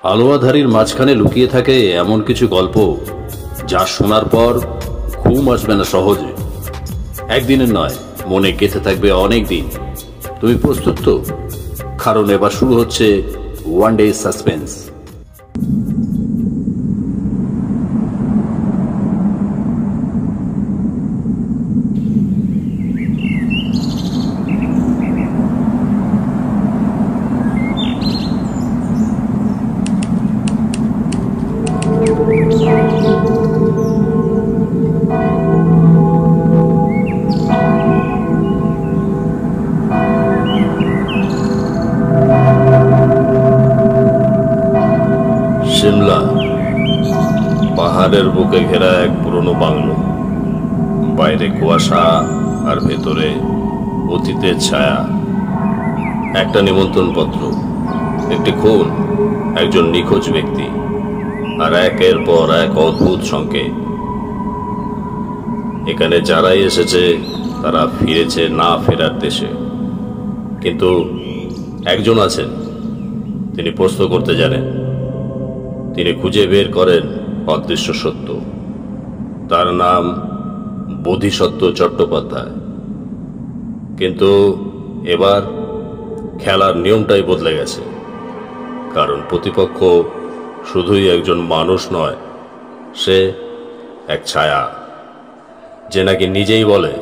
আলোয়াধারীর মাঝখানে লুকিয়ে থাকে এমন কিছু গল্প যা শোনার পর ঘুম আসবে না সহজে। একদিনের নয়, মনে গেঁথে থাকবে অনেক দিন। তুমি প্রস্তুত তো? কারণ এবার শুরু হচ্ছে ওয়ান ডে সাসপেন্স। সিমলা, পাহাড়ের বুকে ঘেরা এক পুরনো বাংলো। বাইরে কুয়াশা আর ভেতরে অতীতের ছায়া। একটা নিমন্ত্রণ পত্র, একটি খুন, একজন নিখোঁজ ব্যক্তি, আর একের পর এক অদ্ভুত সংকেত। এখানে যারাই এসেছে তারা ফিরেছে না ফেরার দেশে, কিন্তু একজন আছেন, তিনি প্রশ্ন করতে জানেন। তিনি খুঁজে বের করেন অদৃশ্য সত্য। তার নাম বোধিসত্ত্ব চট্টোপাধ্যায়। কিন্তু এবার খেলার নিয়মটাই বদলে গেছে, কারণ প্রতিপক্ষ শুধুই একজন মানুষ নয়, সে এক ছায়া, যে নাকি নিজেই বলে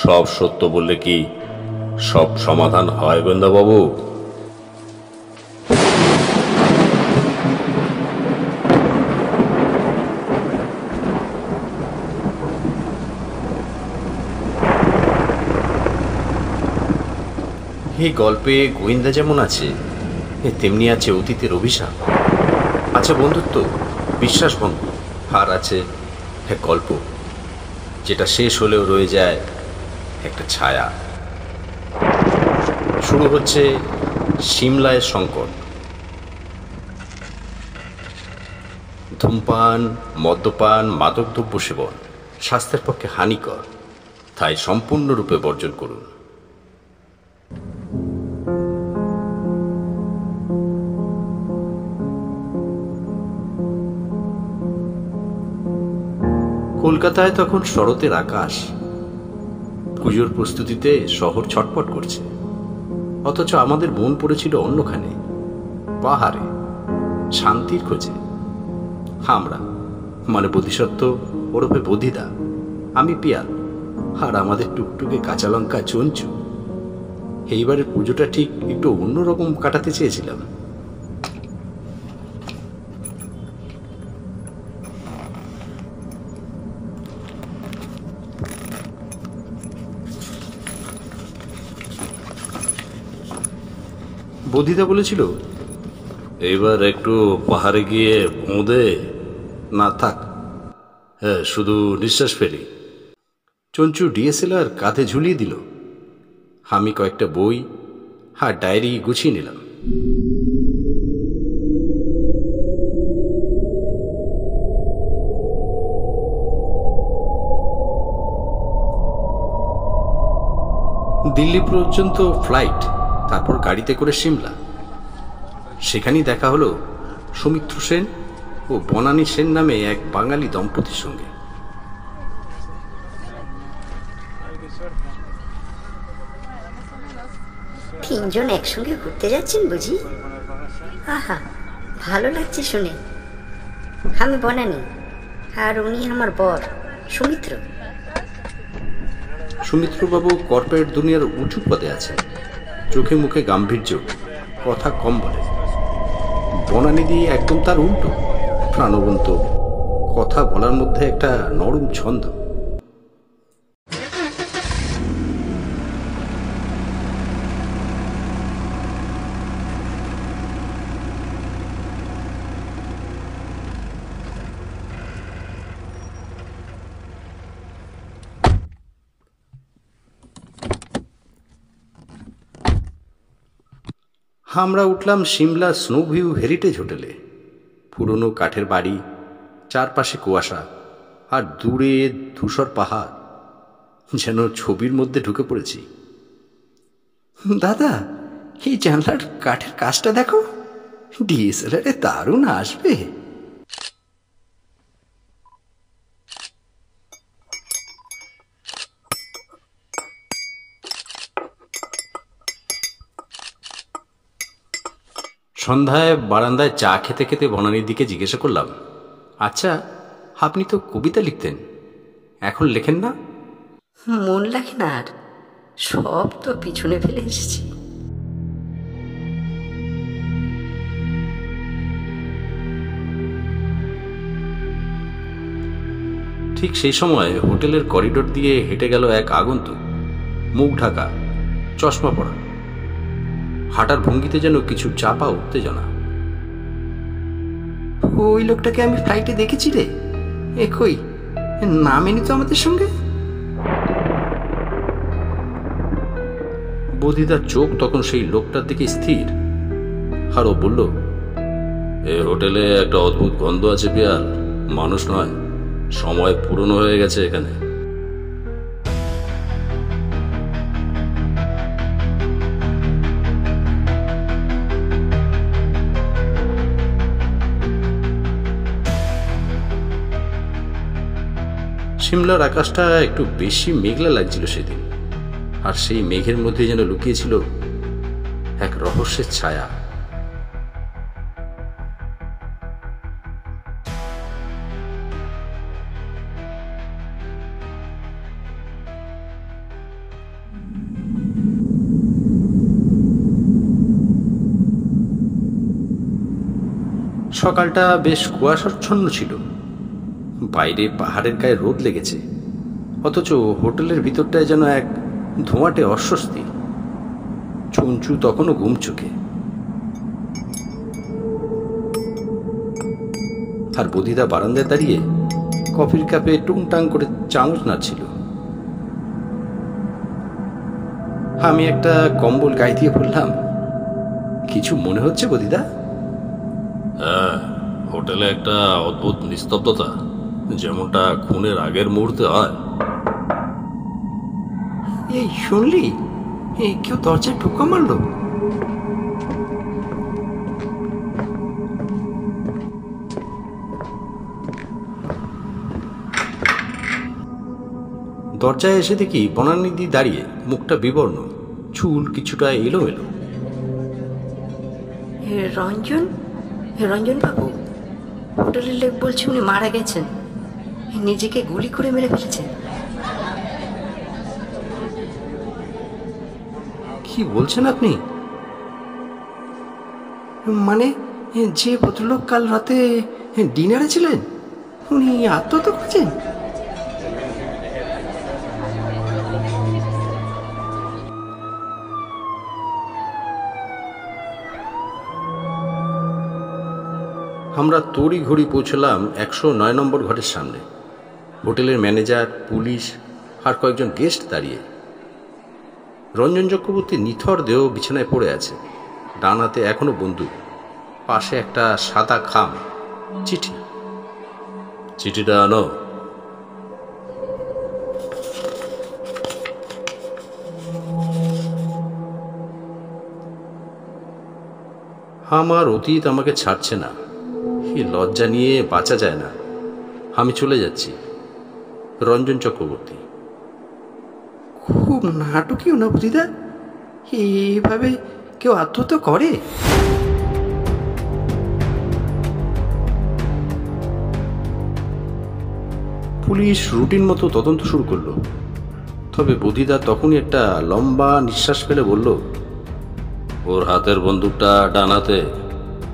সব সত্য বললে কি সব সমাধান হয় গোয়েন্দাবাবু? এই গল্পে গোয়েন্দা যেমন আছে, তেমনি আছে অতীতের অভিশাপ, আছে বন্ধুত্ব, বিশ্বাসভঙ্গ, আর আছে এক গল্প যেটা শেষ হলেও রয়ে যায় একটা ছায়া। শুরু হচ্ছে সিমলায় সংকট। ধূমপান, মদ্যপান, মাদকদ্রব্য সেবন স্বাস্থ্যের পক্ষে হানিকর, তাই সম্পূর্ণরূপে বর্জন করুন। কলকাতায় তখন শরতের আকাশ। পুজোর প্রস্তুতিতে শহর ছটপট করছে, অথচ আমাদের মন পড়েছিল অন্যখানে, পাহাড়ে, শান্তির খোঁজে। আমরা মানে বোধিসত্ত্ব ওরফে বোধিদা, আমি পিয়াল, আর আমাদের টুকটুকে কাঁচা লঙ্কা চঞ্চু। এইবারের পুজোটা ঠিক একটু অন্যরকম কাটাতে চেয়েছিলাম। বোধিদা বলেছিল, এবার একটু পাহাড়ে গিয়ে বোঁদে না থাক, হ্যাঁ, শুধু নিঃশ্বাস ফেলি। চঞ্চু ডিএসএলআর কাঁধে ঝুলিয়ে দিল। আমি কয়েকটা বই আর ডায়েরি গুছিয়ে নিলাম। দিল্লি পর্যন্ত ফ্লাইট, তারপর গাড়িতে করে সিমলা। সেখানেই দেখা হলো সৌমিত্র সেন ও বনানী সেন নামে এক বাঙালি দম্পতির সঙ্গে। তিনজন একসঙ্গে ঘুরতে যাচ্ছেন বুঝি? আহা, ভালো লাগছে শুনে। আমি বনানী, আর উনি আমার বর সৌমিত্র। সৌমিত্রবাবু কর্পোরেট দুনিয়ার উঁচু পদে আছেন, চোখে মুখে গাম্ভীর্য, কথা কম বলে। বনানী দিয়ে একদম তার উল্টো, প্রাণবন্ত, কথা বলার মধ্যে একটা নরম ছন্দ। আমরা উঠলাম সিমলা স্নো ভিউ হেরিটেজ হোটেলে। পুরনো কাঠের বাড়ি, চারপাশে কুয়াশা, আর দূরে ধূসর পাহাড়, যেন ছবির মধ্যে ঢুকে পড়েছি। দাদা, এই জানলার কাঠের কাজটা দেখো। ডিএসএলআরে দারুণ আসবে। সন্ধ্যায় বারান্দায় চা খেতে খেতে বনানীর দিকে জিজ্ঞাসা করলাম, আচ্ছা, আপনি তো কবিতা লিখতেন, এখন লেখেন না? মন লাগে না আর, সব তো পিছনে ফেলে এসেছি। ঠিক সেই সময় হোটেলের করিডোর দিয়ে হেঁটে গেল এক আগন্তুক, মুখ ঢাকা, চশমা পরা, হাঁটার ভঙ্গিতে যেন কিছু চাপা উত্তেজনা। ওই লোকটাকে আমি ফ্লাইটে দেখেছি রে, কই নামেনি তো আমাদের সঙ্গে। বদিদার চোখ তখন সেই লোকটার দিকে স্থির, আর ও বলল, এ হোটেলে একটা অদ্ভুত গন্ধ আছে পিয়ার, মানুষ নয়, সময় পুরনো হয়ে গেছে এখানে। সিমলার আকাশটা একটু বেশি মেঘলা লাগছিল সেদিন, আর সেই মেঘের মধ্যে যেন লুকিয়েছিল এক রহস্যের ছায়া। সকালটা বেশ কুয়াশাচ্ছন্ন ছিল, বাইরে পাহাড়ের গায়ে রোদ লেগেছে, অথচ হোটেলের ভিতরটায় যেন এক ধোঁয়াটে অস্বস্তি। চুঞ্চু তখনও ঘুম চোখে, আর বদিদা বারান্দায় দাঁড়িয়ে কফির কাপে টুংটাং করে চামচ নাড়ছিল। আমি একটা কম্বল গায়ে দিয়ে বললাম, কিছু মনে হচ্ছে বদিদা? হ্যাঁ, হোটেলে একটা অদ্ভুত নিস্তব্ধতা, যেমনটা খুনের আগের মুহূর্তে হয়। এই শুনলি, কেউ দরজায় ঠোকা মারলো। দরজায় এসে দেখি বনানীদি দাঁড়িয়ে, মুখটা বিবর্ণ, চুল কিছুটা এলোমেলো। রঞ্জন, রঞ্জন বাবু, হোটেলের লোক বলছে উনি মারা গেছেন, নিজেকে গুলি করে মেরে ফেলেছেন। কি বলছেন আপনি? মানে যে ভদ্রলোক কাল রাতে ডিনারে ছিলেন, উনি আত্মহত্যা করেছেন? আমরা তড়ি ঘড়ি পৌঁছলাম 109 নম্বর ঘরের সামনে। হোটেলের ম্যানেজার, পুলিশ আর কয়েকজন গেস্ট দাঁড়িয়ে। রঞ্জন চক্রবর্তী নিথর দেহ বিছানায় পড়ে আছে, ডান হাতে এখনো বন্দুক, পাশে একটা সাদা খাম, চিঠি। চিঠিটা আনো। আমার অতীত আমাকে ছাড়ছে না, এই লজ্জা নিয়ে বাঁচা যায় না। আমি চলে যাচ্ছি। রঞ্জন চক্রবর্তী। খুব নাটকীয় না বুঝিদা, এইভাবে কেউ আত্মহত্যা করে? পুলিশ রুটিন মতো তদন্ত শুরু করলো, তবে বুধিদা তখনই একটা লম্বা নিঃশ্বাস ফেলে বলল, ওর হাতের বন্দুকটা ডান হাতে,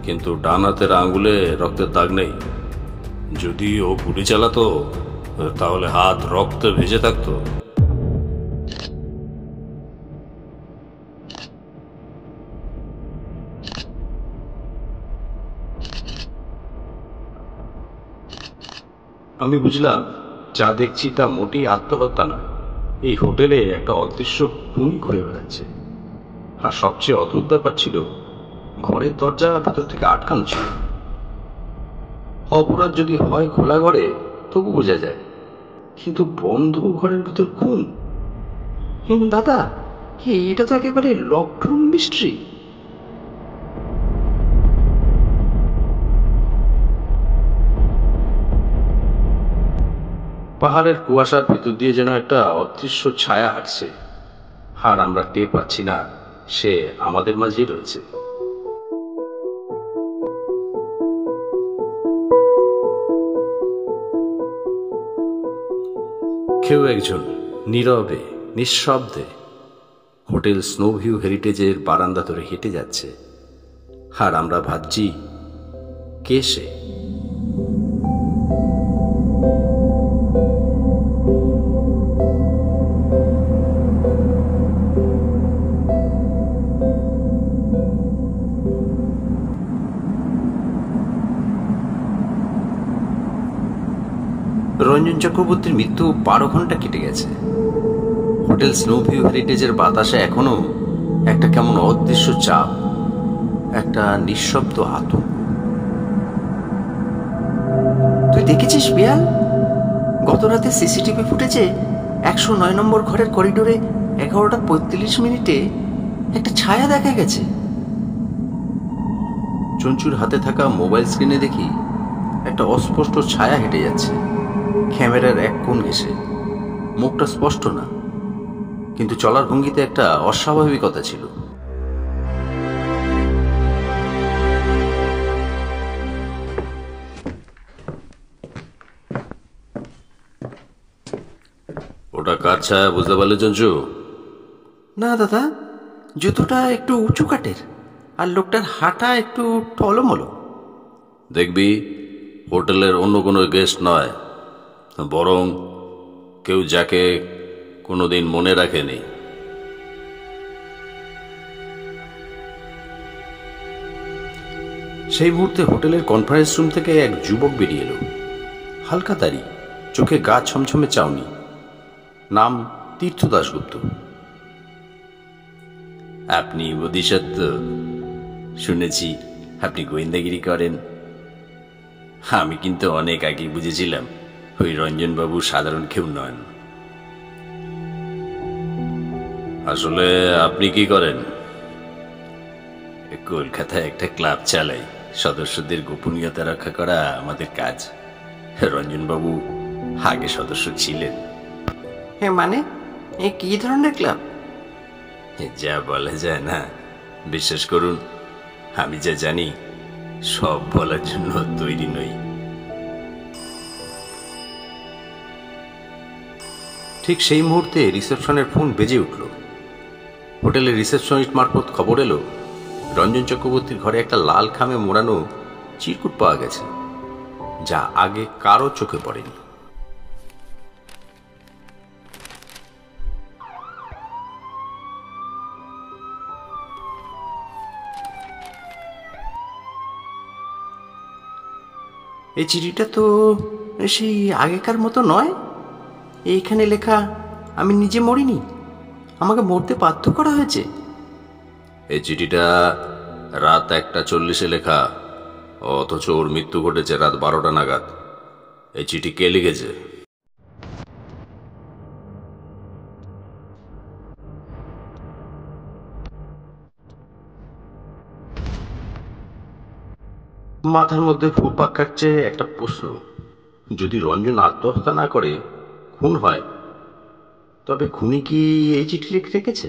কিন্তু ডান হাতের আঙুলে রক্তের দাগ নেই। যদি ও গুলি চালাতো তাহলে হাত রক্তে ভেজে থাকতো। আমি বুঝলাম যা দেখছি তা মোটেই আত্মহত্যা নয়, এই হোটেলে একটা অদৃশ্য খুনি ঘুরে বেড়াচ্ছে। আর সবচেয়ে অদ্ভুত ব্যাপার ছিল, ঘরের দরজা ভেতর থেকে আটকানো ছিল। অপরাধ যদি হয় খোলা ঘরে তবু বোঝা যায়, কিন্তু বন্ধ ঘরের ভিতর খুন? দাদা, এটা তো একেবারে লকডাউন মিস্ট্রি। পাহাড়ের কুয়াশার ভিতর দিয়ে যেন একটা অদৃশ্য ছায়া হাঁটছে, আর আমরা টের পাচ্ছি না সে আমাদের মাঝেই রয়েছে। কেউ একজন নীরবে নিঃশব্দে হোটেল স্নোভিউ হেরিটেজের বারান্দা ধরে হেঁটে যাচ্ছে, আর আমরা ভাবছি কে সে। রঞ্জন চক্রবর্তীর মৃত্যু 12 ঘন্টা কেটে গেছে। হোটেল স্নোভিউ হেরিটেজের বাতাসে এখনো একটা কেমন অদৃশ্য চাপ, একটা নিঃশব্দ আতঙ্ক। তুই দেখেছিস বিয়াল, গত রাতে সিসিটিভি ফুটেজে 109 নম্বর ঘরের করিডোরে 11:45 একটা ছায়া দেখা গেছে। চঞ্চুর হাতে থাকা মোবাইল স্ক্রিনে দেখি একটা অস্পষ্ট ছায়া হেঁটে যাচ্ছে ক্যামেরার এক কোণ ঘেঁষে। মুখটা স্পষ্ট না, কিন্তু চলার ভঙ্গিতে একটা অস্বাভাবিকতা ছিল। ওটা কার ছায়া বুঝতে পারলে চঞ্চু? না দাদা, জুতোটা একটু উঁচু কাটের, আর লোকটার হাঁটা একটু টলমলো। দেখবি হোটেলের অন্য কোনো গেস্ট নয়, বরং কেউ যাকে কোনোদিন মনে রাখেনি। সেই মুহূর্তে হোটেলের কনফারেন্স রুম থেকে এক যুবক বেরিয়ে এলো, হালকা দাড়ি, চোখে গা ছমছমে চাউনি। নাম তীর্থ দাশগুপ্ত। আপনি বোধিসত্ত্ব, শুনেছি আপনি গোয়েন্দাগিরি করেন। আমি কিন্তু অনেক আগে বুঝেছিলাম ওই রঞ্জনবাবু সাধারণ কেউ নন। আসলে আপনি কি করেন? কলকাতায় একটা ক্লাব চালাই, সদস্যদের গোপনীয়তা রক্ষা করা আমাদের কাজ। রঞ্জনবাবু আগে সদস্য ছিলেন। মানে কি ধরনের ক্লাব? যা বলা যায় না, বিশ্বাস করুন, আমি যা জানি সব বলার জন্য তৈরি নই। ঠিক সেই মুহূর্তে রিসেপশনের ফোন বেজে উঠল। হোটেলের রিসেপশনিস্ট মারফত খবর এলো রঞ্জন চক্রবর্তীর ঘরে একটা লাল খামে মোড়ানো চিরকুট পাওয়া গেছে, যা আগে কারো চোখে পড়েনি। এই চিঠিটা তো সেই আগেকার মতো নয়। এইখানে লেখা আমি নিজে মরিনি, আমাকে মরতে বাধ্য করা হয়েছে। এই চিঠিটা রাত 1:40 লেখা, অথচ ওর মৃত্যু ঘটেছে রাত 12টা নাগাদ। এই চিঠি কে লিখেছে? মাথার মধ্যে ঘুরপাক কাটছে একটা প্রশ্ন। যদি রঞ্জন আত্মহত্যা না করে খুন হয়, তবে খুনি কি এই চিঠি লিখে রেখেছে?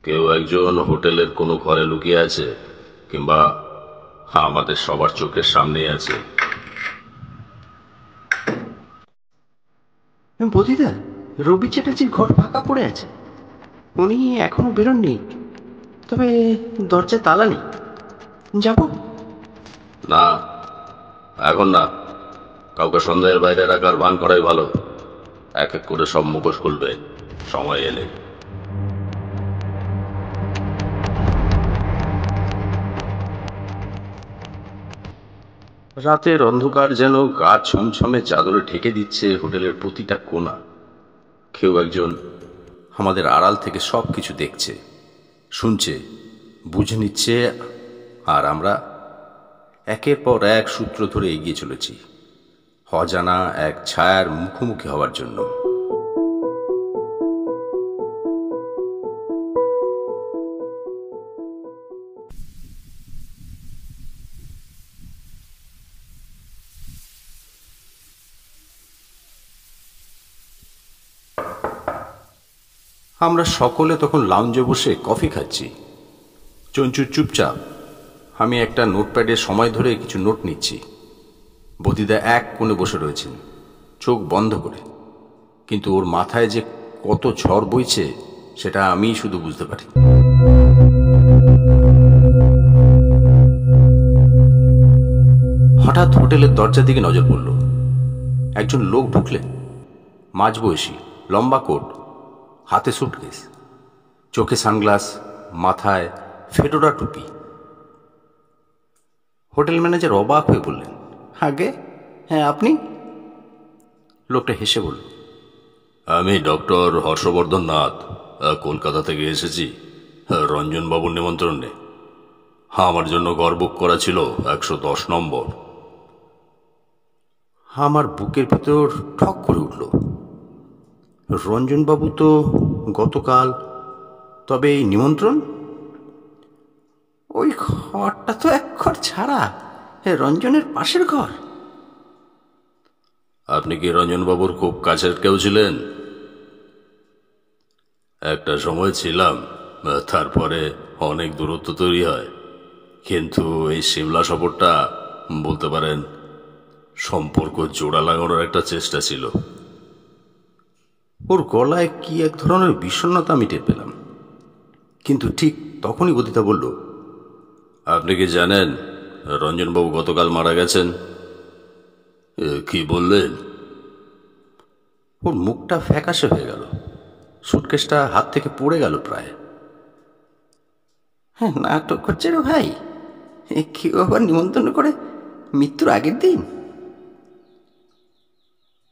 কেউ একজন হোটেলের কোনো ঘরে লুকিয়ে আছে, কিংবা আমাদের সবার চোখের সামনেই আছে। বদিদা, রবি চ্যাটার্জির ঘর ফাঁকা পড়ে আছে, উনি এখনো বেরোননি, তবে দরজায় তালা নেই। যাব না, এখন না। কাউকে সন্দেহের বাইরে রাখার ভান করাই ভালো। এক এক করে সব মুখোশ খুলবে সময় এলে। রাতের অন্ধকার যেন গা ছমছমে চাদরে ঢেকে দিচ্ছে হোটেলের প্রতিটা কোণা। কেউ একজন আমাদের আড়াল থেকে সব কিছু দেখছে, শুনছে, বুঝে নিচ্ছে, আর আমরা একের পর এক সূত্র ধরে এগিয়ে চলেছি অজানা এক ছায়ার মুখোমুখি হওয়ার জন্য। আমরা সকলে তখন লাউঞ্জে বসে কফি খাচ্ছি। চঞ্চু চুপচাপ, আমি একটা নোটপ্যাডে সময় ধরে কিছু নোট নিচ্ছি। বদিদা এক কোণে বসে রয়েছেন, চোখ বন্ধ করে, কিন্তু ওর মাথায় যে কত ঝড় বইছে সেটা আমিই শুধু বুঝতে পারি। হঠাৎ হোটেলের দরজার দিকে নজর পড়ল। একজন লোক ঢুকলেন, মাঝবয়সী, লম্বা কোট, হাতে সুটকেস, চোখে সানগ্লাস, মাথায় ফেডোরা টুপি। হোটেল ম্যানেজার অবাক হয়ে বললেন, আগে হ্যাঁ আপনি? লোকটা হেসে বলল, আমি ডক্টর হর্ষবর্ধন নাথ, কলকাতা থেকে এসেছি রঞ্জনবাবুর নিমন্ত্রণে। আমার জন্য ঘর বুক করা ছিল 110 নম্বর। আমার বুকের ভিতর ঠক করে উঠল। রঞ্জনবাবু তো গতকাল, তবে এই নিমন্ত্রণ? ওই ঘরটা তো এক ঘর ছাড়া, রঞ্জনের পাশের ঘর। আপনি কি রঞ্জনবাবুর খুব কাছের কেউ ছিলেন? একটা সময় ছিলাম, তারপরে অনেক দূরত্ব তৈরি হয়। কিন্তু এই সিমলা সফরটা বলতে পারেন সম্পর্ক জোড়া লাগানোর একটা চেষ্টা ছিল। ওর গলায় কি এক ধরনের বিষণ্ণতা আমি টের পেলাম। কিন্তু ঠিক তখনই গদিতা বলল, আপনি কি জানেন রঞ্জনবাবু গতকাল মারা গেছেন? কি বললেন? ওর মুখটা ফ্যাকাশে হয়ে গেল, সুটকেসটা হাত থেকে পড়ে গেল প্রায়। হ্যাঁ, নাটক করছে রে ভাই, কেউ আবার নিমন্ত্রণ করে মৃত্যুর আগের দিন?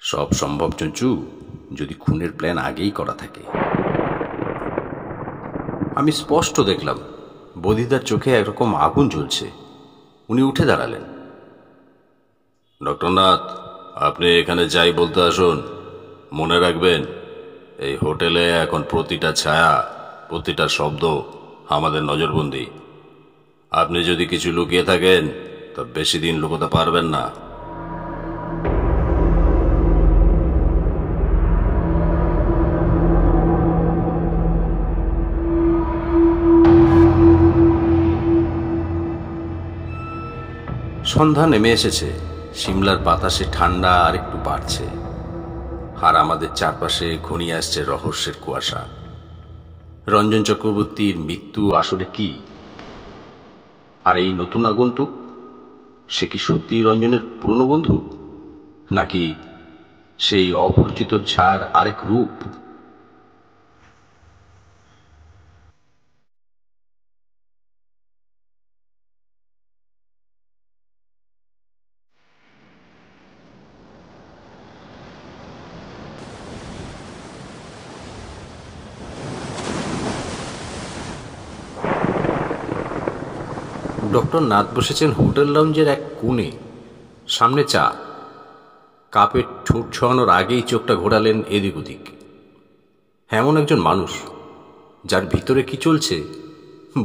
সব সম্ভব চঞ্চু, যদি খুনের প্ল্যান আগেই করা থাকে। আমি স্পষ্ট দেখলাম বদিদার চোখে একরকম আগুন জ্বলছে। উনি উঠে দাঁড়ালেন। ডক্টর নাথ, আপনি এখানে যাই বলতে আসুন, মনে রাখবেন এই হোটেলে এখন প্রতিটা ছায়া, প্রতিটা শব্দ আমাদের নজরবন্দি। আপনি যদি কিছু লুকিয়ে থাকেন তা বেশি দিন লুকোতে পারবেন না। সন্ধ্যা নেমে এসেছে, সিমলার বাতাসে ঠান্ডা আর একটু বাড়ছে, আর আমাদের চারপাশে ঘনিয়ে আসছে রহস্যের কুয়াশা। রঞ্জন চক্রবর্তীর মৃত্যু আসলে কি? আর এই নতুন আগন্তুক, সে কি সত্যি রঞ্জনের পুরনো বন্ধু, নাকি সেই অপরিচিত ছাড় আরেক রূপ? ডক্টর নাথ বসেছেন হোটেল লাউঞ্জের এক কোণে, সামনে চা, কাপে ঠোঁট ছোঁয়ানোর আগেই চোখটা ঘোরালেন এদিক ওদিক। এমন একজন মানুষ যার ভিতরে কি চলছে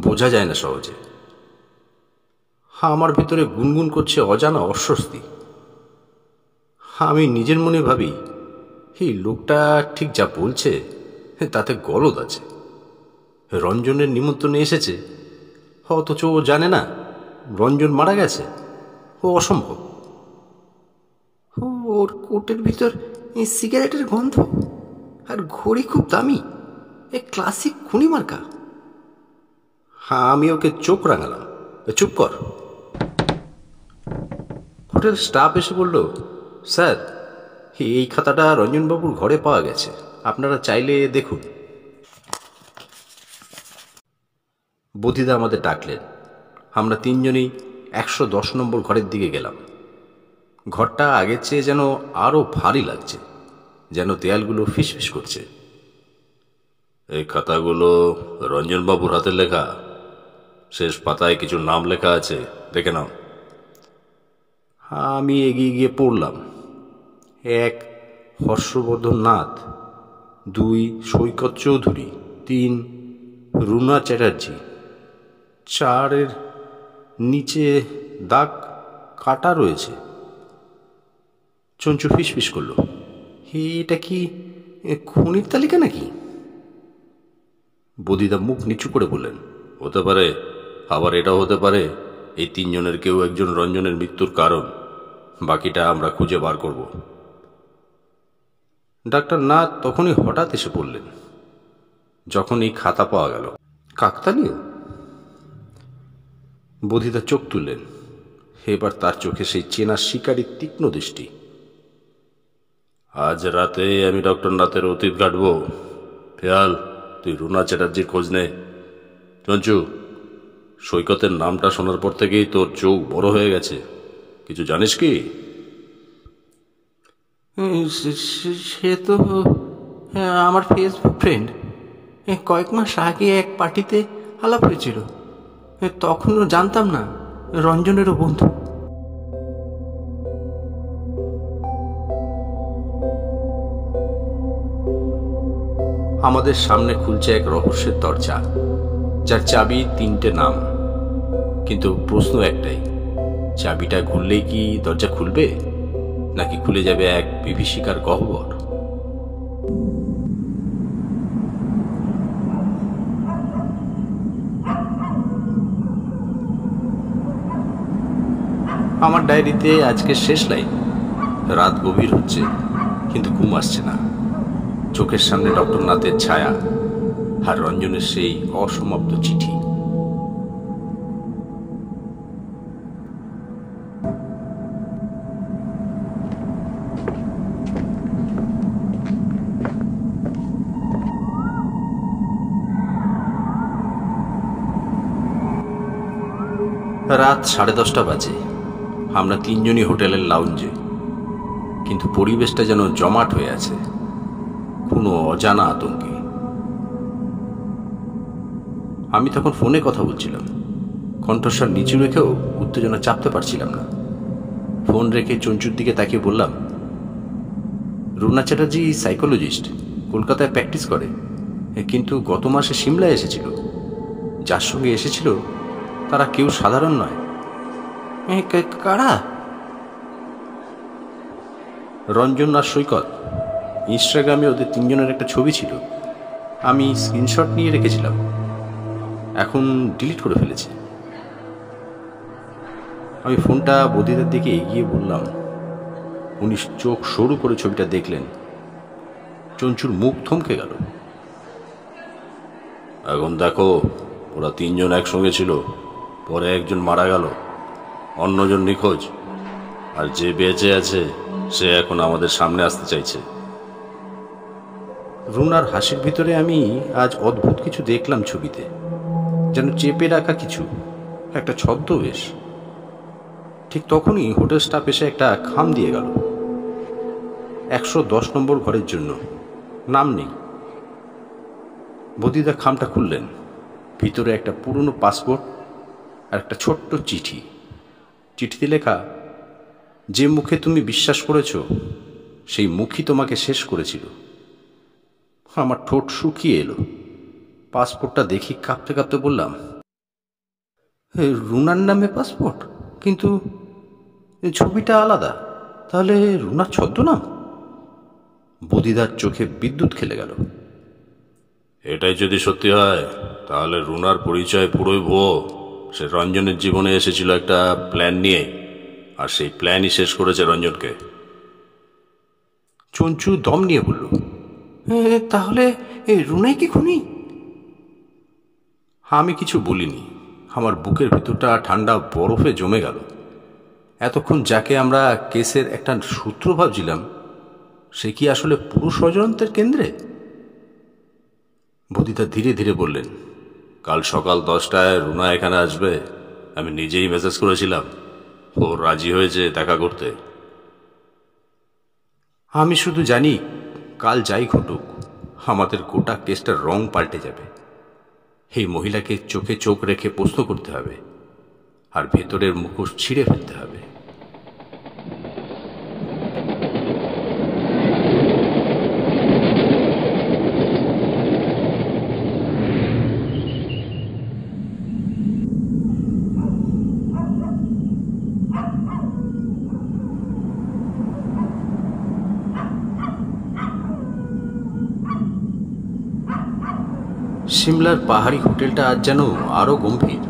বোঝা যায় না সহজে। আমার ভিতরে গুনগুন করছে অজানা অস্বস্তি। আমি নিজের মনে ভাবি, এই লোকটা ঠিক যা বলছে তাতে গলদ আছে। রঞ্জনের নিমন্ত্রণে এসেছে, অথচ ও জানে না রঞ্জন মারা গেছে। ও অসম্ভব। ওর কোটের ভিতর সিগারেটের গন্ধ, আর ঘড়ি খুব দামি, এ ক্লাসিক খুনি মার্কা। হ্যাঁ, আমি ওকে চোখ রাঙালাম, চুপ কর। হোটেল স্টাফ এসে বলল, স্যার, এই খাতাটা রঞ্জনবাবুর ঘরে পাওয়া গেছে, আপনারা চাইলে দেখুন। বদিদা আমাদের ডাকলেন। আমরা তিনজনেই 110 নম্বর ঘরের দিকে গেলাম। ঘরটা আগের চেয়ে যেন আরো ভারী লাগছে, যেন দেয়ালগুলো ফিসফিস করছে। এই খাতাগুলো রঞ্জনবাবুর হাতের লেখা। শেষ পাতায় কিছু নাম লেখা আছে, দেখে নাও। আমি এগিয়ে গিয়ে পড়লাম। 1 হর্ষবর্ধন নাথ, 2 সৈকত চৌধুরী, 3 রুনা চ্যাটার্জি, 4 এর নিচে দাগ কাটা রয়েছে। চঞ্চু ফিসফিস করল, এটা কি খুনির তালিকা নাকি? বদিদা মুখ নিচু করে বললেন, হতে পারে, আবার এটাও হতে পারে এই তিনজনের কেউ একজন রঞ্জনের মৃত্যুর কারণ। বাকিটা আমরা খুঁজে বার করব। ডাক্তার নাথ তখনই হঠাৎ এসে বললেন, যখন এই খাতা পাওয়া গেল, কাকতালীয়? বধিদা চোখ তুললেন। এবার তার চোখে সেই চেনা শিকারী তীক্ষ্ণ দৃষ্টি। আজ রাতে আমি ডক্টর নাথের অতীত ঘাটব। ফেয়াল, তুই রুনা চ্যাটার্জির খোঁজ নে। চঞ্চু, সৈকতের নামটা শোনার পর থেকেই তোর চোখ বড় হয়ে গেছে। কিছু জানিস কি? সে তো আমার ফেসবুক ফ্রেন্ড। কয়েক মাস আগে এক পার্টিতে আলাপ হয়েছিল। তখনও জানতাম না রঞ্জনেরও বন্ধু। আমাদের সামনে খুলছে এক রহস্যের দরজা, যার চাবি 3টে নাম। কিন্তু প্রশ্ন একটাই, চাবিটা ঘুরলেই কি দরজা খুলবে, নাকি খুলে যাবে এক বিভীষিকার গহ্বর? আমার ডায়েরিতে আজকে শেষ লাইন। রাত গভীর হচ্ছে, কিন্তু ঘুম আসছে না। চোখের সামনে ডক্টর নাথের ছায়া আর রঞ্জনের সেই অসমাপ্ত চিঠি। রাত 10:30 বাজে। আমরা তিনজনই হোটেলের লাউঞ্জে, কিন্তু পরিবেশটা যেন জমাট হয়ে আছে কোনো অজানা আতঙ্কে। আমি তখন ফোনে কথা বলছিলাম, কণ্ঠস্বর নিচু রেখেও উত্তেজনা চাপতে পারছিলাম না। ফোন রেখে চঞ্চুর দিকে তাকিয়ে বললাম, রুনা চ্যাটার্জি সাইকোলজিস্ট, কলকাতায় প্র্যাকটিস করে, কিন্তু গত মাসে সিমলায় এসেছিল। যার সঙ্গে এসেছিল তারা কেউ সাধারণ নয়। কারা? রঞ্জন আর সৈকত। ইনস্টাগ্রামে ওদের তিনজনের একটা ছবি ছিল, আমি স্ক্রিনশট নিয়ে রেখেছিলাম, এখন ডিলিট করে ফেলেছি। আমি ফোনটা বদিদের দিকে এগিয়ে বললাম। উনি চোখ সরু করে ছবিটা দেখলেন। চঞ্চুর মুখ থমকে গেল। এখন দেখো, ওরা তিনজন একসঙ্গে ছিল, পরে একজন মারা গেল, অন্যজন নিখোঁজ, আর যে বেঁচে আছে সে এখন আমাদের সামনে আসতে চাইছে। রুনার হাসির ভিতরে আমি আজ অদ্ভুত কিছু দেখলাম ছবিতে, যেন চেপে রাখা কিছু, একটা ছদ্মবেশ। ঠিক তখনই হোটেল স্টাফ এসে একটা খাম দিয়ে গেল, 110 নম্বর ঘরের জন্য, নাম নেই। বদিদা খামটা খুললেন। ভিতরে একটা পুরনো পাসপোর্ট আর একটা ছোট্ট চিঠি। চিঠিতে লেখা, যে মুখে তুমি বিশ্বাস করেছ সেই মুখই তোমাকে শেষ করেছিল। আমার ঠোঁট শুকিয়ে এলো। পাসপোর্টটা দেখি কাঁপতে কাঁপতে বললাম, রুনার নামে পাসপোর্ট, কিন্তু ছবিটা আলাদা, তাহলে রুনার ছদ্মনাম? বদিদার চোখে বিদ্যুৎ খেলে গেল। এটাই যদি সত্যি হয় তাহলে রুনার পরিচয় পুরোই ভুয়ো। সে রঞ্জনের জীবনে এসেছিল একটা প্ল্যান নিয়ে, আর সেই প্ল্যানই শেষ করেছে রঞ্জনকে। চঞ্চু দম নিয়ে বলল, তাহলে রুনাই কি খুনি? আমি কিছু বলিনি। আমার বুকের ভিতরটা ঠান্ডা বরফে জমে গেল। এতক্ষণ যাকে আমরা কেসের একটা সূত্র ভাবছিলাম, সে কি আসলে পুরো ষড়যন্ত্রের কেন্দ্রে? বদিদা ধীরে ধীরে বললেন, কাল সকাল 10টায় রুনা এখানে আসবে। আমি নিজেই মেসেজ করেছিলাম, ও রাজি হয়েছে দেখা করতে। আমি শুধু জানি, কাল যাই ঘটুক, আমাদের গোটা কেসটার রং পাল্টে যাবে। এই মহিলাকে চোখে চোখ রেখে প্রশ্ন করতে হবে, আর ভেতরের মুখোশ ছিঁড়ে ফেলতে হবে। সিমলার পাহাড়ি হোটেলটা আজ যেন আরো গম্ভীর,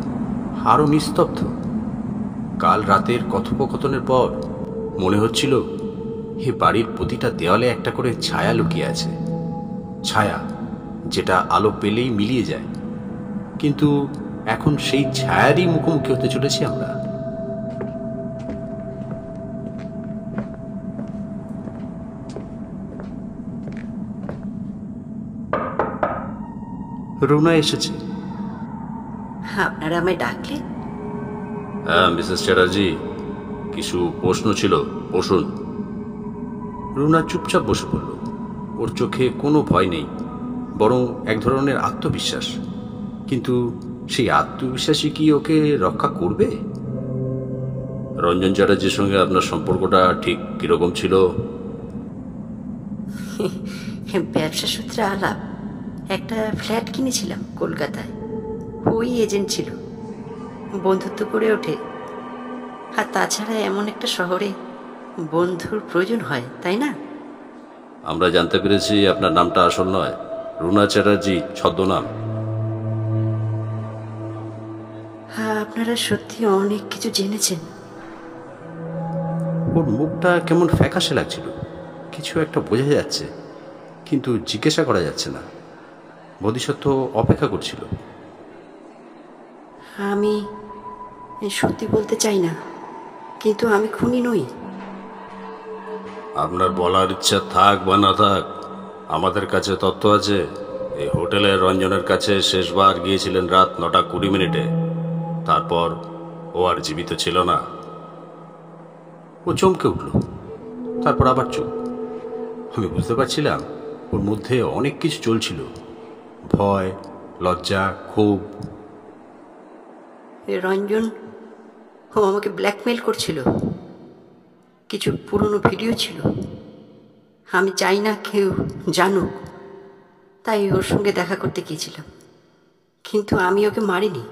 আরো নিস্তব্ধ। কাল রাতের কথোপকথনের পর মনে হচ্ছিল এ বাড়ির প্রতিটা দেওয়ালে একটা করে ছায়া লুকিয়ে আছে। ছায়া যেটা আলো পেলেই মিলিয়ে যায়, কিন্তু এখন সেই ছায়ারই মুখোমুখি হতে চলেছি আমরা। রুনা এসেছে। আপনারা আমায় ডাকলেন? হ্যাঁ মিসেস চ্যাটার্জি, কিছু প্রশ্ন ছিল, বসুন। রুনা চুপচাপ বসে পড়ল। ওর চোখে কোনো ভয় নেই, বরং এক ধরনের আত্মবিশ্বাস। কিন্তু সেই আত্মবিশ্বাসই কি ওকে রক্ষা করবে? রঞ্জন চ্যাটার্জির সঙ্গে আপনার সম্পর্কটা ঠিক কিরকম ছিল? ব্যবসা সূত্রে আলাপ। একটা ফ্ল্যাট কিনেছিলাম কলকাতায়, ওই এজেন্ট ছিল। বন্ধুত্ব করে ওঠে। আর তাছাড়া এমন একটা শহরে বন্ধুর প্রয়োজন হয়, তাই না? আমরা জানতে পেরেছি আপনার নামটা আসল নয়, রুনা চ্যাটার্জি ছদ্মনাম। হ্যাঁ, আপনারা সত্যি অনেক কিছু জেনেছেন। ওর মুখটা কেমন ফ্যাকাশে লাগছিল। কিছু একটা বোঝা যাচ্ছে, কিন্তু জিজ্ঞাসা করা যাচ্ছে না। বোধিসত্ত্ব অপেক্ষা করছিল। আমি সত্যি বলতে চাই না, কিন্তু আমি খুনি নই। আপনার বলার ইচ্ছা থাক বা না থাক, আমাদের কাছে তথ্য আছে। এই হোটেলের রঞ্জনের কাছে শেষবার গিয়েছিলেন রাত 9:20। তারপর ও আর জীবিত ছিল না। ও চমকে উঠল, তারপর আবার চুপ। আমি বুঝতে পারছিলাম ওর মধ্যে অনেক কিছু চলছিল, ভয়, লজ্জা, ক্ষোভ। রঞ্জন ও আমাকে ব্ল্যাকমেল করছিল। কিছু পুরনো ভিডিও ছিল, আমি চাই না কেউ জানুক, তাই ওর সঙ্গে দেখা করতে গিয়েছিলাম। কিন্তু আমি ওকে মারিনি।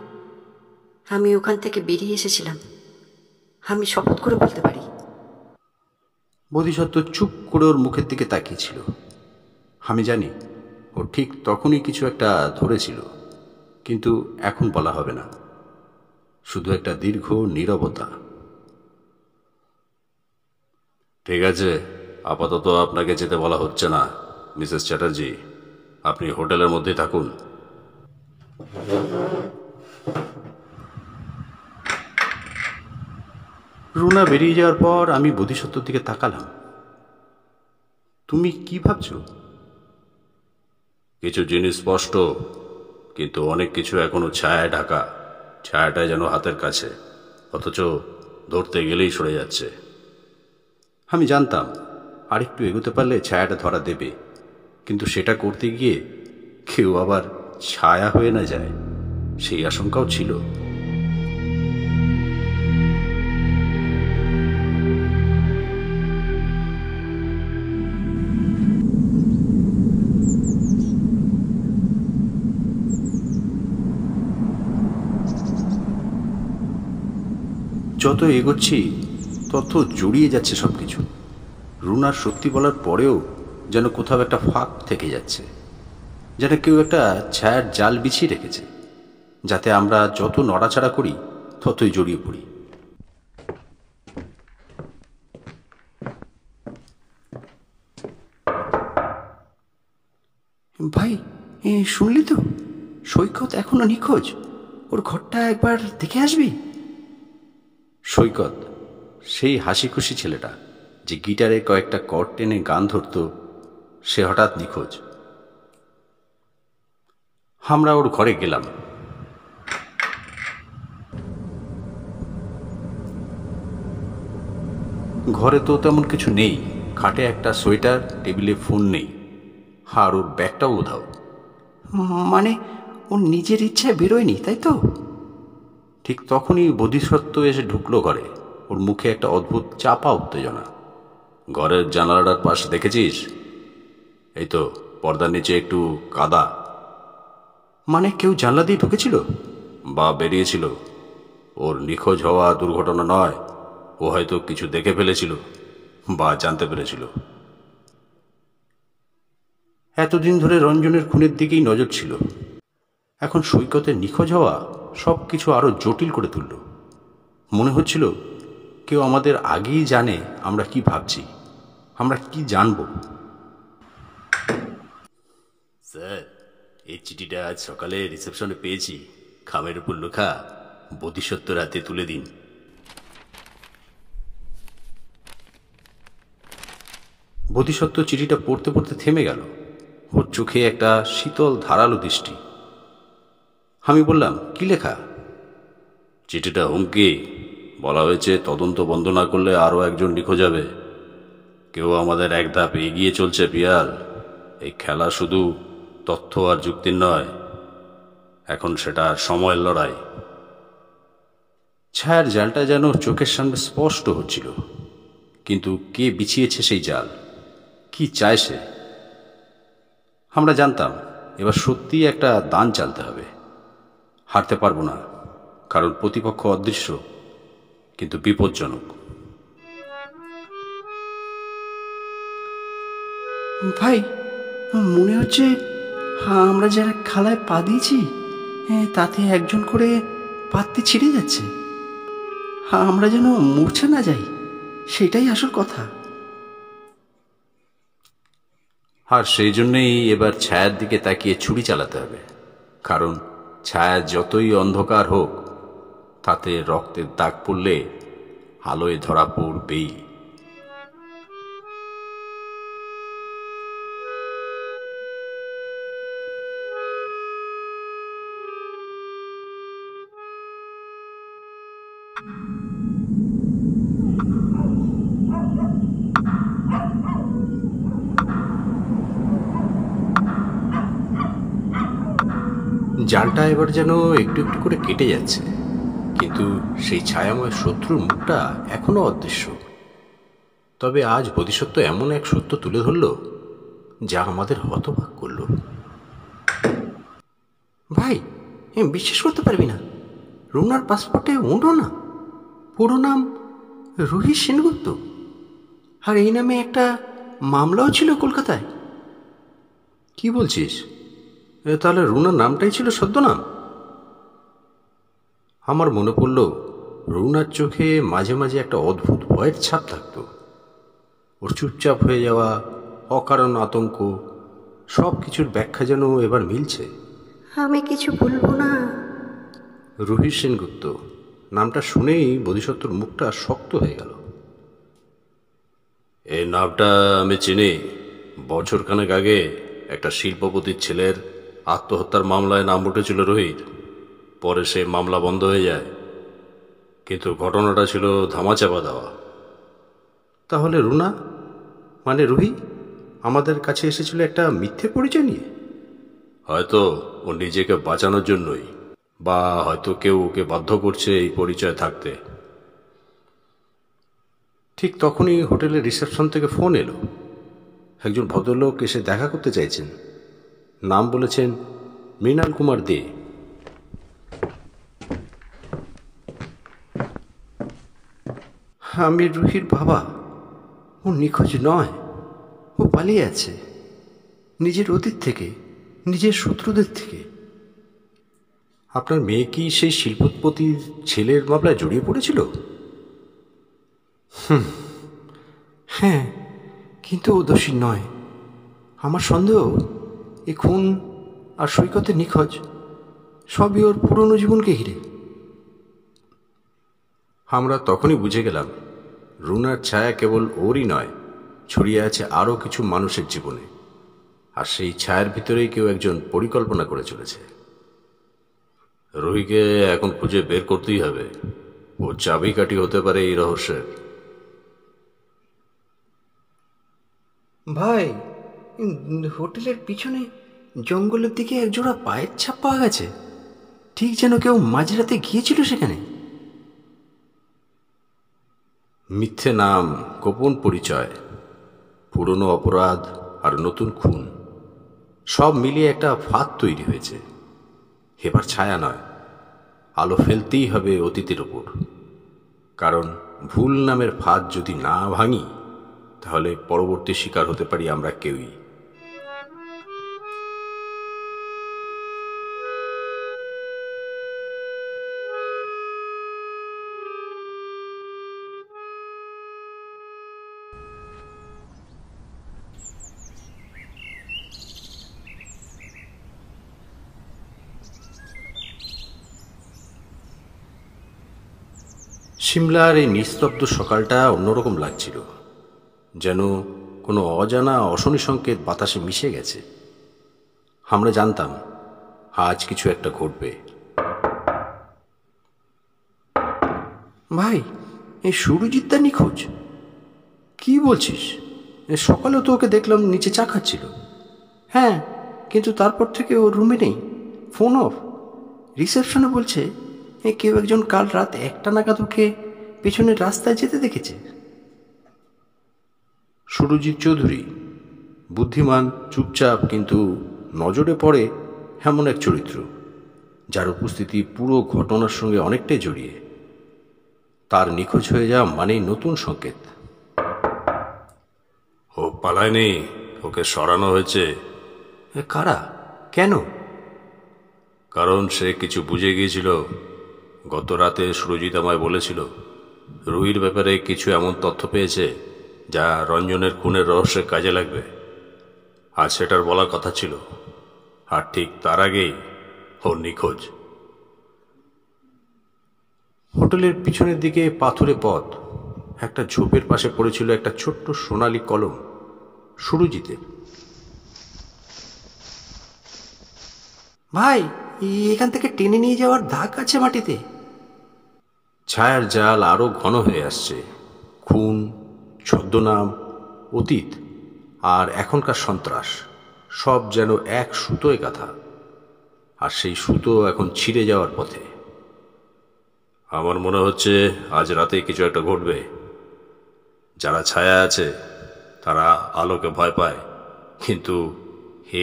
আমি ওখান থেকে বেরিয়ে এসেছিলাম, আমি শপথ করে বলতে পারি। বোধিসত্ত্ব চুপ করে ওর মুখের দিকে তাকিয়েছিল। আমি জানি ও ঠিক তখনই কিছু একটা ধরেছিল, কিন্তু এখন বলা হবে না। শুধু একটা দীর্ঘ নীরবতা। ঠিক আছে, আপাতত আপনাকে যেতে বলা হচ্ছে না মিসেস চ্যাটার্জি, আপনি হোটেলের মধ্যেই থাকুন। রুনা বেরিয়ে যাওয়ার পর আমি বোধিসত্ত্বর দিকে তাকালাম। তুমি কি ভাবছো? কিছু জিনিস স্পষ্ট, কিন্তু অনেক কিছু এখনো ছায়ায় ঢাকা। ছায়াটা যেন হাতের কাছে, অথচ ধরতে গেলেই সরে যাচ্ছে। আমি জানতাম আরেকটু এগোতে পারলে ছায়াটা ধরা দেবে, কিন্তু সেটা করতে গিয়ে কেউ আবার ছায়া হয়ে না যায়, সেই আশঙ্কাও ছিল। যত এগোচ্ছি তত জড়িয়ে যাচ্ছে সবকিছু। রুনার সত্যি বলার পরেও যেন কোথাও একটা ফাঁক থেকে যাচ্ছে, যেন কেউ একটা ছায়ার জাল বিছিয়ে রেখেছে, যাতে আমরা যত নড়াচড়া করি ততই জড়িয়ে পড়ি। ভাই, শুনলি তো, সৈকত এখনো নিখোঁজ। ওর ঘরটা একবার দেখে আসবি। সৈকত, সেই হাসি খুশি ছেলেটা যে গিটারে কয়েকটা কর্ড টেনে গান ধরত, সে হঠাৎ নিখোঁজ। আমরা ওর ঘরে গেলাম। ঘরে তো তেমন কিছু নেই। খাটে একটা সোয়েটার, টেবিলে ফোন নেই, আর ওর ব্যাগটাও উধাও। মানে ওর নিজের ইচ্ছায় বেরোয়নি, তাই তো? ঠিক তখনই বোধিসত্ত্ব এসে ঢুকলো ঘরে। ওর মুখে একটা অদ্ভুত চাপা উত্তেজনা। ঘরের জানালাটার পাশ দেখেছিস? এই তো পর্দার নিচে একটু কাদা। মানে কেউ জানলা দিয়ে ঢুকেছিল বা বেরিয়েছিল। ওর নিখোঁজ হওয়া দুর্ঘটনা নয়, ও হয়তো কিছু দেখে ফেলেছিল বা জানতে পেরেছিল। এতদিন ধরে রঞ্জনের খুনের দিকেই নজর ছিল। এখন সৈকতের নিখোঁজ হওয়া সব কিছু আরো জটিল করে তুলল। মনে হচ্ছিল কেউ আমাদের আগেই জানে আমরা কি ভাবছি, আমরা কি জানব। স্যার, এই চিঠিটা আজ সকালে রিসেপশনে পেয়েছি, খামের উপর লেখা, বোধিসত্ত্ব রাতে তুলে দিন। বোধিসত্ত্ব চিঠিটা পড়তে পড়তে থেমে গেল। ওর চোখে একটা শীতল ধারালো দৃষ্টি। আমি বললাম, কি লেখা? চিঠিটা হুমকি। বলা হয়েছে তদন্ত বন্ধ না করলে আরো একজন নিখোঁজ যাবে। কেউ আমাদের এক ধাপ এগিয়ে চলছে পিয়াল। এই খেলা শুধু তথ্য আর যুক্তির নয়, এখন সেটা সময়ের লড়াই। ছায়ার জালটা যেন চোখের সামনে স্পষ্ট হচ্ছিল, কিন্তু কে বিছিয়েছে সেই জাল, কি চায় সে? আমরা জানতাম এবার সত্যিই একটা দান চালতে হবে। হারতে পারবো না, কারণ প্রতিপক্ষ অদৃশ্য কিন্তু বিপজ্জনক। ভাই, মনে হচ্ছে আমরা যারা খালায় পা দিয়েছি তাতে একজন করে পাত্তি ছিঁড়ে যাচ্ছে। আমরা যেন মূর্ছা না যাই, সেটাই আসল কথা। আর সেই জন্যই এবার ছায়ার দিকে তাকিয়ে ছুরি চালাতে হবে, কারণ ছায়া যতই অন্ধকার হোক, তাতে রক্তের দাগ পড়লে আলোয় ধরা পড়বেই। জালটা এবার যেন একটু একটু করে কেটে যাচ্ছে, কিন্তু সেই ছায়াময় শত্রুর মুখটা এখনো অদৃশ্য। তবে আজ বোধিসত্ত্ব এমন এক সত্য তুলে ধরল যা আমাদের হতবাক করল। ভাই, বিশ্বাস করতে পারবি না, রুনার পাসপোর্টে উঠো না, পুরো নাম রুহি সেনগুপ্ত, আর এই নামে একটা মামলাও ছিল কলকাতায়। কি বলছিস? তাহলে রুনার নামটাই ছিল ছদ্মনাম? আমার মনে পড়ল রুনার চোখে মাঝে মাঝে একটা অদ্ভুত ভয়ের ছাপ থাকত। ওর চুপচাপ হয়ে যাওয়া, অকারণ আতঙ্ক, সব কিছুর ব্যাখ্যা যেন এবার মিলছে। আমি কিছু বলবো না। রুহি সেনগুপ্ত নামটা শুনেই বোধিসত্ত্বর মুখটা শক্ত হয়ে গেল। এই নামটা আমি চিনি। বছরখানেক আগে একটা শিল্পপতির ছেলের আত্মহত্যার মামলায় নাম উঠেছিল রোহিত। পরে সে মামলা বন্ধ হয়ে যায়, কিন্তু ঘটনাটা ছিল ধামাচাপা দেওয়া। তাহলে রুনা মানে রুহি আমাদের কাছে এসেছিল একটা মিথ্যে পরিচয় নিয়ে? হয়তো ও নিজেকে বাঁচানোর জন্যই, বা হয়তো কেউ ওকে বাধ্য করছে এই পরিচয় থাকতে। ঠিক তখনই হোটেলের রিসেপশন থেকে ফোন এলো। একজন ভদ্রলোক এসে দেখা করতে চাইছেন। নাম বলেছেন মৃণাল কুমার দে। আমি রুহির বাবা। ও নিখোঁজ নয়, ও পালিয়ে আছে নিজের অতীত থেকে, নিজের শত্রুদের থেকে। আপনার মেয়ে কি সেই শিল্পপতির ছেলের মামলায় জড়িয়ে পড়েছিল? হ্যাঁ, কিন্তু ও দোষী নয়। আমার সন্দেহ এই খুন আর সৈকতের নিখোঁজ সবই ওর পুরনো জীবনকে ঘিরে। আমরা তখনই বুঝে গেলাম রুনার ছায়া কেবল ওরই নয়, ছড়িয়ে আছে আরও কিছু মানুষের জীবনে, আর সেই ছায়ার ভিতরেই কেউ একজন পরিকল্পনা করে চলেছে। রুহিকে এখন খুঁজে বের করতেই হবে। ও চাবিকাঠি হতে পারে এই রহস্যের। ভাই, হোটেলের পিছনে জঙ্গলের দিকে একজোড়া পায়ের ছাপ পাওয়া গেছে, ঠিক যেন কেউ মাঝরাতে গিয়েছিল সেখানে। মিথ্যে নাম, গোপন পরিচয়, পুরনো অপরাধ আর নতুন খুন, সব মিলিয়ে একটা ফাঁদ তৈরি হয়েছে। এবার ছায়া নয়, আলো ফেলতেই হবে অতীতের ওপর, কারণ ভুল নামের ফাঁদ যদি না ভাঙি, তাহলে পরবর্তী শিকার হতে পারি আমরা কেউই। সিমলার এই নিস্তব্ধ সকালটা অন্যরকম লাগছিল, যেন কোনো অজানা অশনি সংকেত বাতাসে মিশে গেছে। আমরা জানতাম আজ কিছু একটা ঘটবে। ভাই, এই সুরজিৎদা নিখোঁজ? কি বলছিস? সকালেও তো ওকে দেখলাম নিচে চা খাচ্ছিল। হ্যাঁ, কিন্তু তারপর থেকে ওর রুমে নেই, ফোন অফ। রিসেপশনে বলছে কেউ একজন কাল রাত 1টা নাগাদ ওকে পেছনের রাস্তায় যেতে দেখেছে। সুরজিৎ চৌধুরী বুদ্ধিমান, চুপচাপ, কিন্তু নজরে পড়ে এমন এক চরিত্র যার উপস্থিতি পুরো ঘটনার সঙ্গে অনেকটাই জড়িয়ে। তার নিখোঁজ হয়ে যাওয়া মানেই নতুন সংকেত। ও পালায়নি, ওকে সরানো হয়েছে। কারা? কেন? কারণ সে কিছু বুঝে গিয়েছিল। গত রাতে সুরজিৎ আমায় বলেছিল রুহির ব্যাপারে কিছু এমন তথ্য পেয়েছে যা রঞ্জনের খুনের রহস্যে কাজে লাগবে। আজ সেটার বলার কথা ছিল, আর ঠিক তার আগেই ওর নিখোঁজ। হোটেলের পিছনের দিকে পাথুরে পথ, একটা ঝোপের পাশে পড়েছিল একটা ছোট্ট সোনালী কলম, সুরজিতের। ভাই, এখান থেকে টেনে নিয়ে যাওয়ার দাগ আছে মাটিতে। ছায়ার জাল আরো ঘন হয়ে আসছে। খুন, ছদ্মনাম, অতীত আর এখনকার সন্ত্রাস সব যেন এক সুতোয় গাঁথা, আর সেই সুতো এখন ছিঁড়ে যাওয়ার পথে। আমার মনে হচ্ছে আজ রাতে কিছু একটা ঘটবে। যারা ছায়া আছে তারা আলোকে ভয় পায়, কিন্তু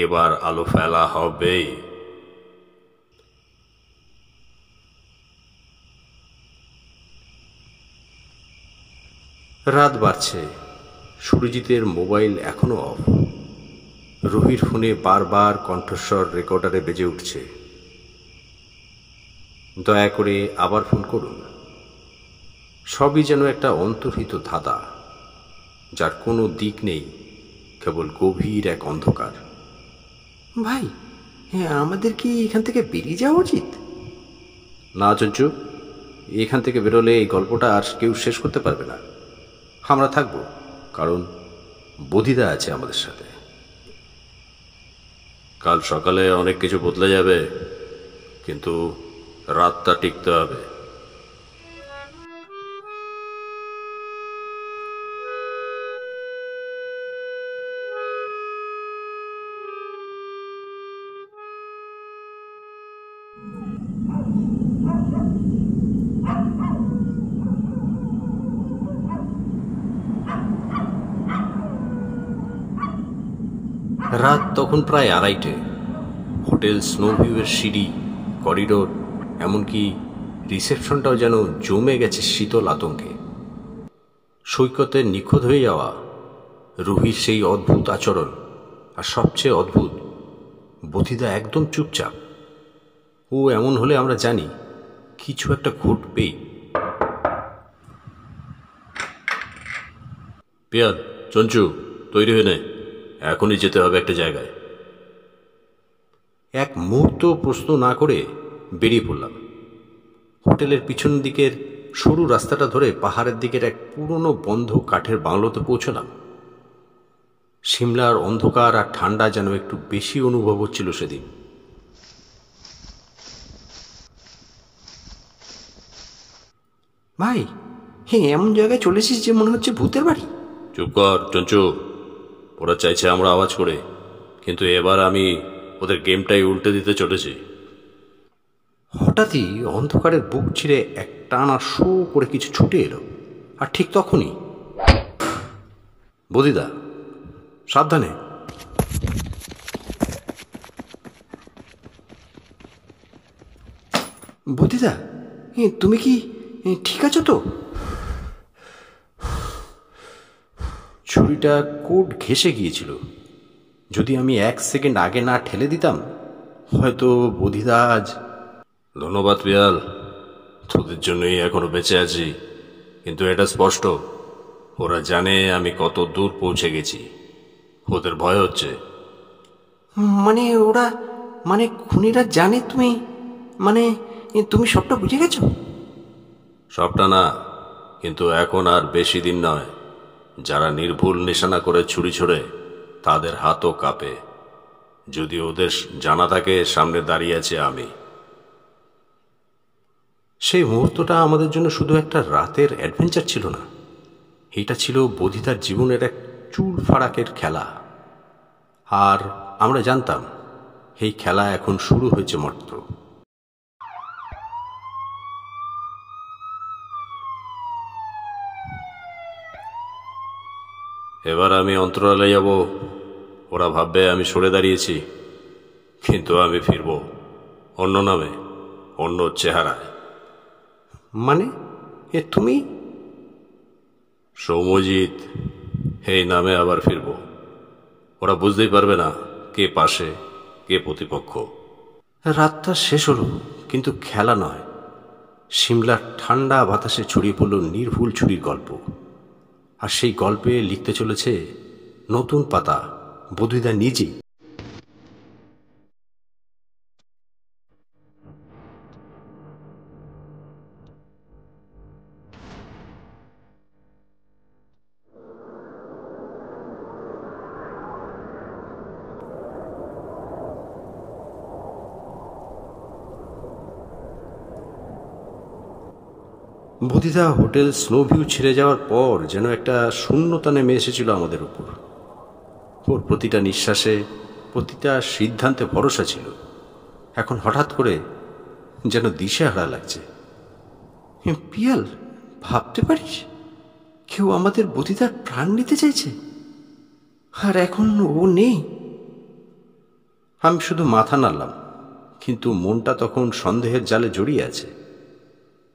এবার আলো ফেলা হবেই। রাত বাড়ছে, সুরজিতের মোবাইল এখনো অফ। রুহির ফোনে বারবার কণ্ঠস্বর রেকর্ডারে বেজে উঠছে, দয়া করে আবার ফোন করুন। সবই যেন একটা অন্তর্হিত ধাঁধা, যার কোনো দিক নেই, কেবল গভীর এক অন্ধকার। ভাই, আমাদের কি এখান থেকে বেরিয়ে যাওয়া উচিত? না চঞ্চু, এখান থেকে বেরোলে এই গল্পটা আর কেউ শেষ করতে পারবে না। আমরা থাকবো, কারণ বধিদা আছে আমাদের সাথে। কাল সকালে অনেক কিছু বদলে যাবে, কিন্তু রাতটা টিকতে হবে। রাত তখন প্রায় 2:30। হোটেল স্নোভিউয়ের সিঁড়ি, করিডোর, এমনকি রিসেপশনটাও যেন জমে গেছে শীতল আতঙ্কে। সৈকতে নিখোঁজ হয়ে যাওয়া রুহির সেই অদ্ভুত আচরণ, আর সবচেয়ে অদ্ভুত, বধিদা একদম চুপচাপ। ও এমন হলে আমরা জানি কিছু একটা ঘটবেই। পিয়ান, চঞ্চু, তৈরি হয়ে নে, এখনই যেতে হবে একটা জায়গায়। এক মুহূর্ত প্রশ্ন না করে বেরিয়ে পড়লাম। হোটেলের পিছন দিকের সরু রাস্তাটা ধরে পাহাড়ের দিকের এক পুরনো বন্ধ কাঠের বাংলোতে পৌঁছলাম। সিমলার অন্ধকার আর ঠান্ডা যেন একটু বেশি অনুভব হচ্ছিল সেদিন। ভাই, এমন জায়গায় চলে এসেছিস যে মনে হচ্ছে ভূতের বাড়ি। চুপ কর চঞ্চু, ওরা চাইছে আমরা আওয়াজ করে, কিন্তু এবার আমি ওদের গেমটাই উল্টে দিতে চলেছি। হঠাৎই অন্ধকারের বুক ছিঁড়ে এক টানা শো করে কিছু ছুটে এলো, আর ঠিক তখনই বদিদা, সাবধানে। বদিদা, তুমি কি ঠিক আছো তো? ছুরিটা কোট ঘেঁষে গিয়েছিল। যদি আমি 1 সেকেন্ড আগে না ঠেলে দিতাম, হয়তো বধিদা আজ। ধন্যবাদ পিয়াল, তোদের জন্যই এখনো বেঁচে আছি। কিন্তু এটা স্পষ্ট, ওরা জানে আমি কত দূর পৌঁছে গেছি। ওদের ভয় হচ্ছে। মানে ওরা, মানে খুনিরা জানে তুমি, মানে তুমি সবটা বুঝে গেছো? সবটা না, কিন্তু এখন আর বেশি দিন নয়। যারা নির্ভুল নিশানা করে ছুরি ছোড়ে তাদের হাতও কাঁপে। যদি ওদের জানা থাকে সামনে দাঁড়িয়ে আছে আমি। সেই মুহূর্তটা আমাদের জন্য শুধু একটা রাতের অ্যাডভেঞ্চার ছিল না, এটা ছিল বোধিতার জীবনের এক চুল ফাড়াকের খেলা। আর আমরা জানতাম এই খেলা এখন শুরু হয়েছে মাত্র। এবার আমি অন্তরালে যাব। ওরা ভাববে আমি সরে দাঁড়িয়েছি, কিন্তু আমি ফিরব অন্য নামে, অন্য চেহারায়। মানে তুমি? সৌম্যজিৎ এই নামে আবার ফিরব। ওরা বুঝতেই পারবে না কে পাশে কে প্রতিপক্ষ। রাতটা শেষ হলো, কিন্তু খেলা নয়। সিমলার ঠান্ডা বাতাসে ছড়িয়ে পড়ল নির্ভুল ছুরির গল্প। আর সেই গল্পে লিখতে চলেছে নতুন পাতা বধূদা নিজেই। বধিদা হোটেল স্নোভিউ ছেড়ে যাওয়ার পর যেন একটা শূন্যতা নেমে এসেছিল আমাদের উপর। ওর প্রতিটা নিঃশ্বাসে, প্রতিটা সিদ্ধান্তে ভরসা ছিল। এখন হঠাৎ করে যেন দিশেহারা লাগছে। পিয়াল, ভাবতে পারিস কেউ আমাদের বধিদার প্রাণ নিতে চাইছে, আর এখন ও নেই। আমি শুধু মাথা নাড়লাম, কিন্তু মনটা তখন সন্দেহের জালে জড়িয়ে আছে।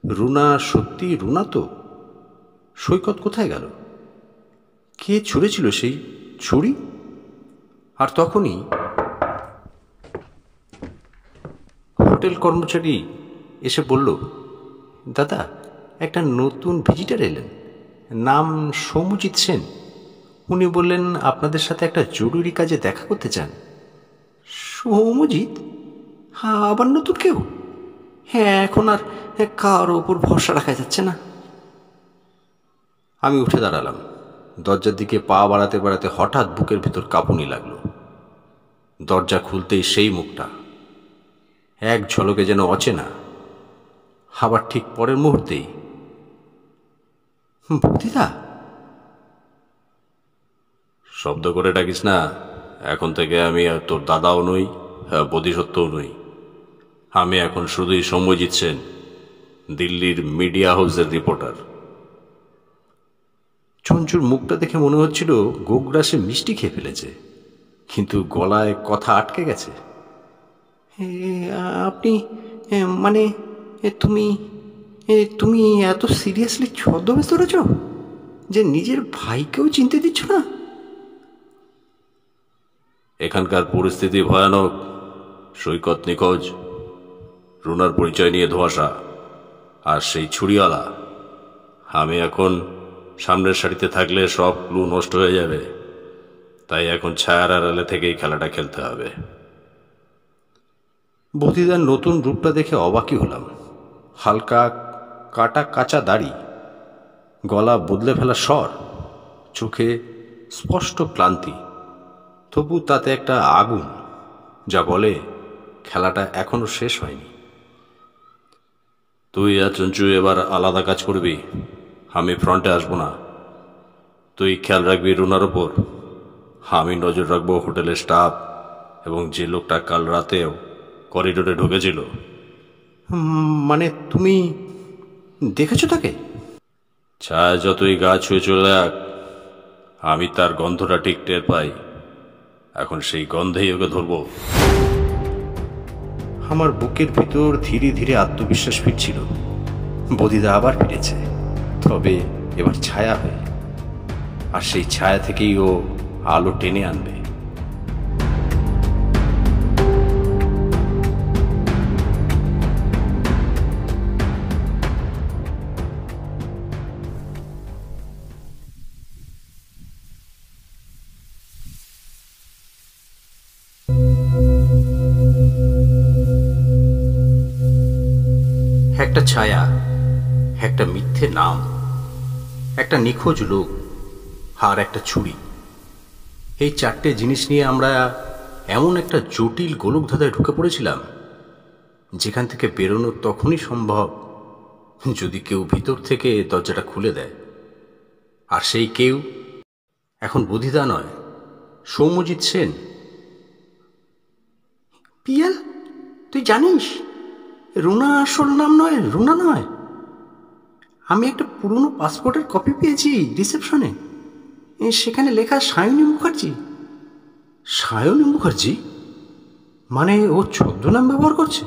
রুনা সত্যি রুনা তো? সৈকত কোথায় গেল? কে ছুঁড়েছিল সেই ছুরি? আর তখনই হোটেল কর্মচারী এসে বলল, দাদা, একটা নতুন ভিজিটার এলেন, নাম সৌম্যজিৎ সেন। উনি বললেন আপনাদের সাথে একটা জরুরি কাজে দেখা করতে চান। সৌম্যজিৎ? হ্যাঁ, আবার নতুন কেউ? হ্যাঁ, এখন আর কারো ওপর ভরসা রাখা যাচ্ছে না। আমি উঠে দাঁড়ালাম। দরজার দিকে পা বাড়াতে বাড়াতে হঠাৎ বুকের ভিতর কাঁপুনি লাগলো। দরজা খুলতেই সেই মুখটা এক ঝলকে যেন অচেনা। আবার ঠিক পরের মুহূর্তেই, বধিদা। শব্দ করে ডাকিস না। এখন থেকে আমি আর তোর দাদাও নই, বোধিসত্ত্বও নই। আমি এখন শুধুই সৌম্যজিৎ সেন, দিল্লির মিডিয়া হাউসের রিপোর্টার। চঞ্চুর মুখটা দেখে মনে হচ্ছিল গোগ্রাসে মিষ্টি খেয়ে ফেলেছে, কিন্তু গলায় কথা আটকে গেছে। আপনি মানে তুমি তুমি এত সিরিয়াসলি ছদ্মবেশ ধরেছ যে নিজের ভাইকেও চিনতে দিচ্ছ না? এখানকার পরিস্থিতি ভয়ানক। সৈকত নিখোঁজ, রুনার পরিচয় নিয়ে ধোঁয়াশা, আর সেই ছুরিওয়ালা। আমি এখন সামনের সারিতে থাকলে সব ক্লু নষ্ট হয়ে যাবে। তাই এখন ছায়ার আড়ালে থেকেই খেলাটা খেলতে হবে। বধিদার নতুন রূপটা দেখে অবাকই হলাম। হালকা কাটা কাঁচা দাড়ি, গলা বদলে ফেলা স্বর, চোখে স্পষ্ট ক্লান্তি, তবু তাতে একটা আগুন, যা বলে খেলাটা এখনো শেষ হয়নি। তুই আর চঞ্চু এবার আলাদা কাজ করবি, আমি ফ্রন্টে আসবো না। তুই খেয়াল রাখবি রুনার ওপর, আমি নজর রাখবো হোটেলের স্টাফ এবং যে লোকটা কাল রাতেও করিডোরে ঢুকেছিল। মানে তুমি দেখেছো তাকে? ছায়া যতই গা ছুঁয়ে চলে যাক, আমি তার গন্ধটা ঠিক টের পাই। এখন সেই গন্ধেই ওকে ধরবো। আমার বুকের ভিতর ধীরে ধীরে আত্মবিশ্বাস ফিরছিল। বধিদা আবার ফিরেছে, তবে এবার ছায়া হয়ে। আর সেই ছায়া থেকেই ও আলো টেনে আনবে। একটা ছায়া, একটা মিথ্যে নাম, একটা নিখোঁজ লোক আর একটা ছুরি, এই 4টে জিনিস নিয়ে আমরা এমন একটা জটিল গোলকধাঁধায় ঢুকে পড়েছিলাম যেখান থেকে বেরোনো তখনই সম্ভব যদি কেউ ভিতর থেকে দরজাটা খুলে দেয়। আর সেই কেউ এখন বুধিদা নয়, সৌম্যজিৎ সেন। পিয়াল, তুই জানিস রুনা আসল নাম নয়, রুনা নয়। আমি একটা পুরনো পাসপোর্টের কপি পেয়েছি রিসেপশনে, সেখানে লেখা সায়নী মুখার্জি। সায়নী মুখার্জি? মানে ও ছদ্মনাম ব্যবহার করছে?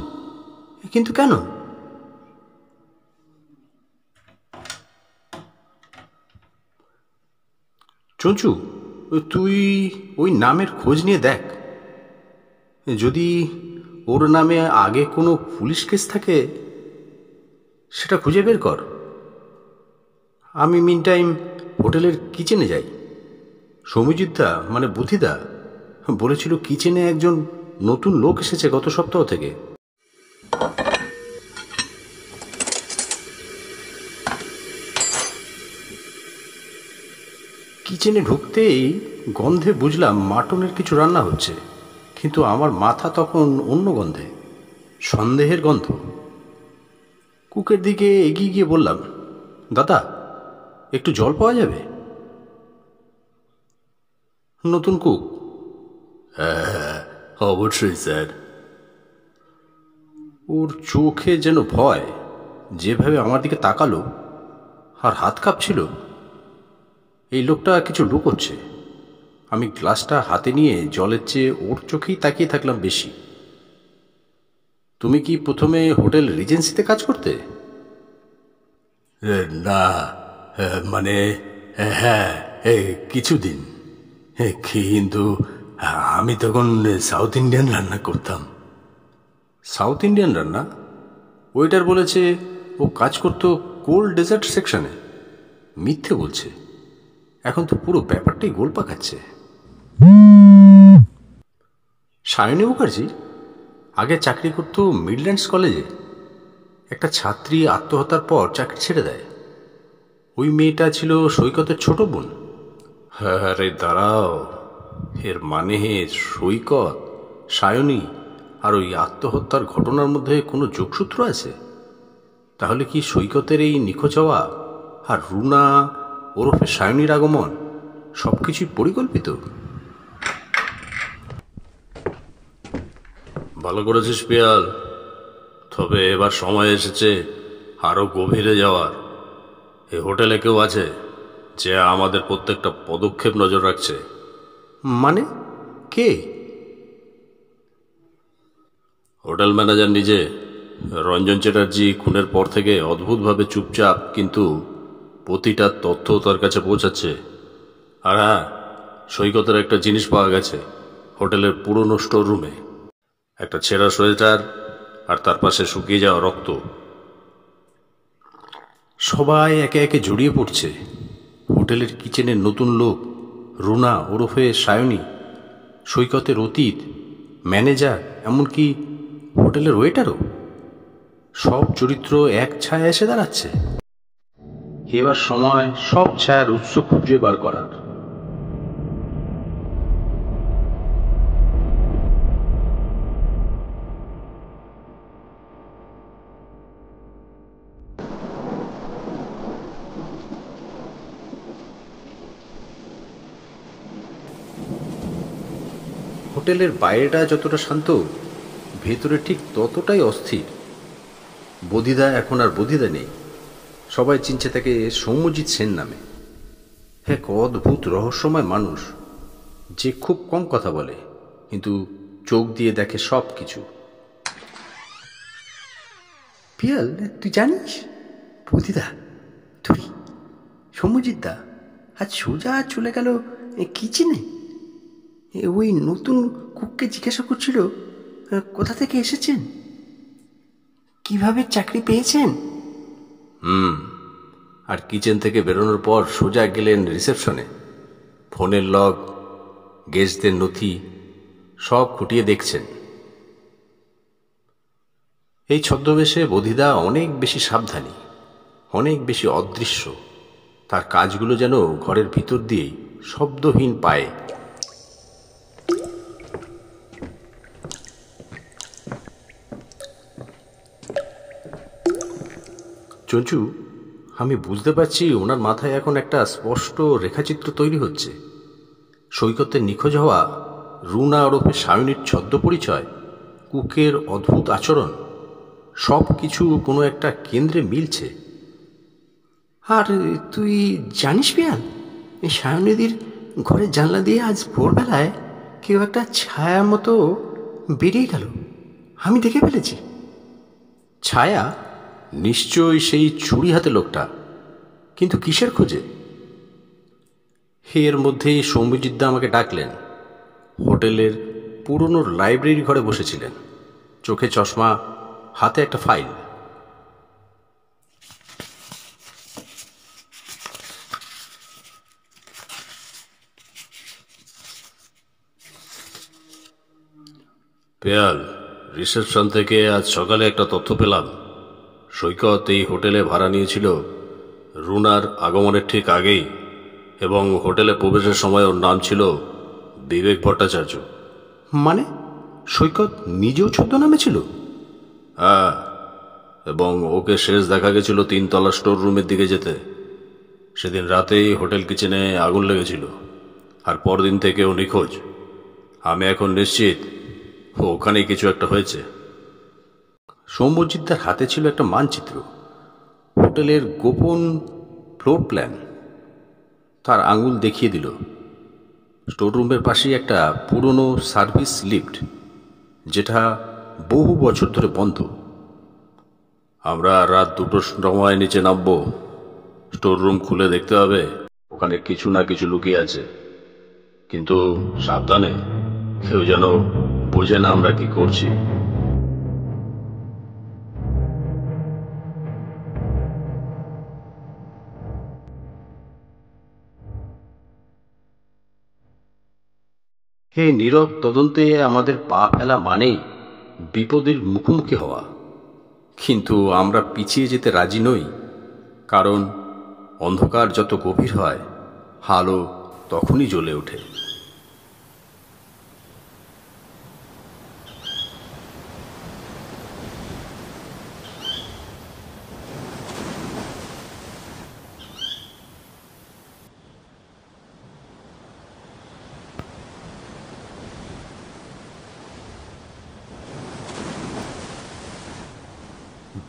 কিন্তু কেন? চঞ্চু, তুই ওই নামের খোঁজ নিয়ে দেখ, যদি ওর নামে আগে কোনো পুলিশ কেস থাকে সেটা খুঁজে বের কর। আমি মিন টাইম হোটেলের কিচেনে যাই। সৌম্যজিৎদা মানে বুধিদা বলেছিল কিচেনে একজন নতুন লোক এসেছে গত সপ্তাহ থেকে। কিচেনে ঢুকতেই গন্ধে বুঝলাম মাটনের কিছু রান্না হচ্ছে, কিন্তু আমার মাথা তখন অন্য গন্ধে, সন্দেহের গন্ধ। কুকের দিকে এগিয়ে গিয়ে বললাম, দাদা একটু জল পাওয়া যাবে? নতুন কুক, হ্যাঁ অবশ্যই স্যার। ওর চোখে যেন ভয়, যেভাবে আমার দিকে তাকালো আর হাত কাঁপছিল, এই লোকটা কিছু লুকোচ্ছে। আমি গ্লাসটা হাতে নিয়ে জলের চেয়ে ওর চোখেই তাকিয়ে থাকলাম বেশি। তুমি কি প্রথমে হোটেল রিজেন্সিতে কাজ করতে? না, মানে হ্যাঁ কিছুদিন, কিন্তু আমি তখন সাউথ ইন্ডিয়ান রান্না করতাম। সাউথ ইন্ডিয়ান রান্না? ওয়েটার বলেছে ও কাজ করতো কোল্ড ডেজার্ট সেকশনে। মিথ্যে বলছে, এখন তো পুরো ব্যাপারটাই গোলপা খাচ্ছে। সায়নী মুখার্জি আগে চাকরি করতো মিডল্যান্ডস কলেজে। একটা ছাত্রী আত্মহত্যার পর চাকরি ছেড়ে দেয়। ওই মেয়েটা ছিল সৈকতের ছোট বোন। আরে দাঁড়াও, এর মানে সৈকত, সায়নী আর ওই আত্মহত্যার ঘটনার মধ্যে কোনো যোগসূত্র আছে? তাহলে কি সৈকতের এই নিখোঁজ হওয়া আর রুনা ওরফে সায়নীর আগমন সবকিছুই পরিকল্পিত? ভালো করেছিস পিয়াল, তবে এবার সময় এসেছে আরো গভীরে যাওয়ার। এই হোটেলে কেউ আছে যে আমাদের প্রত্যেকটা পদক্ষেপ নজর রাখছে। মানে কে? হোটেল ম্যানেজার নিজে। রঞ্জন চ্যাটার্জি খুনের পর থেকে অদ্ভুতভাবে চুপচাপ, কিন্তু প্রতিটা তথ্য তার কাছে পৌঁছাচ্ছে। আর হ্যাঁ, সৈকতের একটা জিনিস পাওয়া গেছে হোটেলের পুরনো স্টোর রুমে, একটা ছেঁড়া সোয়েটার আর তার পাশে শুকিয়ে যাওয়া রক্ত। সবাই একে একে জড়িয়ে পড়ছে। হোটেলের কিচেনের নতুন লোক রুনা ওরফে সায়নী, সৈকতের অতীত, ম্যানেজার, এমনকি হোটেলের ওয়েটারও। সব চরিত্র এক ছায়া এসে দাঁড়াচ্ছে। এবার সময় সব ছায়ার উৎস খুঁজে বার করার। হোটেলের বাইরেটা যতটা শান্ত, ভেতরে ঠিক ততটাই অস্থির। বদিদা এখন আর বদিদা নেই, সবাই চিনছে তাকে সৌম্যজিৎ সেন নামে। এক অদ্ভুত রহস্যময় মানুষ, যে খুব কম কথা বলে কিন্তু চোখ দিয়ে দেখে সব কিছু। পিয়াল, তুই জানিস বদিদা, তুই সৌম্যজিৎ দা আজ সোজা চলে গেল কিচেনে। ওই নতুন কুককে জিজ্ঞাসা করছিল কোথা থেকে এসেছেন, কিভাবে চাকরি পেয়েছেন। আর কিচেন থেকে বেরোনোর পর সোজা গেলেন রিসেপশনে। ফোনের লগ, গেস্টদের নথি সব খুঁটিয়ে দেখছেন। এই ছদ্মবেশে বধিদা অনেক বেশি সাবধানী, অনেক বেশি অদৃশ্য। তার কাজগুলো যেন ঘরের ভিতর দিয়েই শব্দহীন পায়ে। চঞ্চু, আমি বুঝতে পারছি ওনার মাথায় এখন একটা স্পষ্ট রেখাচিত্র তৈরি হচ্ছে। সৈকতের নিখোঁজ হওয়া, রুনা ওরফে সায়নীর ছদ্ম পরিচয়, কুকের অদ্ভুত আচরণ, সব কিছু কোনো একটা কেন্দ্রে মিলছে। আর তুই জানিস পিয়াল, এই সায়নিধির ঘরের জানলা দিয়ে আজ ভোরবেলায় কেউ একটা ছায়া মতো বেরিয়ে গেল, আমি দেখে ফেলেছি। ছায়া? নিশ্চয়ই সেই ছুরি হাতে লোকটা। কিন্তু কিসের খোঁজে? এর মধ্যেই সৌম্যজিৎদা আমাকে ডাকলেন। হোটেলের পুরনো লাইব্রেরি ঘরে বসেছিলেন, চোখে চশমা, হাতে একটা ফাইল। পেয়াল, রিসেপশন থেকে আজ সকালে একটা তথ্য পেলাম। সৈকত এই হোটেলে ভাড়া নিয়েছিল রুনার আগমনের ঠিক আগেই, এবং হোটেলে প্রবেশের সময় ওর নাম ছিল বিবেক ভট্টাচার্য। মানে সৈকত নিজেও ছদ্মনামে ছিল? হ্যাঁ, এবং ওকে শেষ দেখা গেছিল 3 তলা স্টোর রুমের দিকে যেতে। সেদিন রাতেই হোটেল কিচেনে আগুন লেগেছিল, আর পরদিন থেকে ও নিখোঁজ। আমি এখন নিশ্চিত ওখানে কিছু একটা হয়েছে। সৌম্যজিৎদার হাতে ছিল একটা মানচিত্র, হোটেলের গোপন ফ্লোর প্ল্যান। তার আঙুল দেখিয়ে দিল স্টোররুমের পাশেই একটা পুরনো সার্ভিস লিফট, যেটা বহু বছর ধরে বন্ধ। আমরা রাত 2টোর সময় নিচে নামবো। স্টোর রুম খুলে দেখতে হবে, ওখানে কিছু না কিছু লুকিয়ে আছে। কিন্তু সাবধানে, কেউ যেন বোঝে না আমরা কি করছি। হে নীরব তদন্তে আমাদের পা ফেলা মানেই বিপদের মুখোমুখি হওয়া। কিন্তু আমরা পিছিয়ে যেতে রাজি নই, কারণ অন্ধকার যত গভীর হয়, আলো তখনই জ্বলে ওঠে।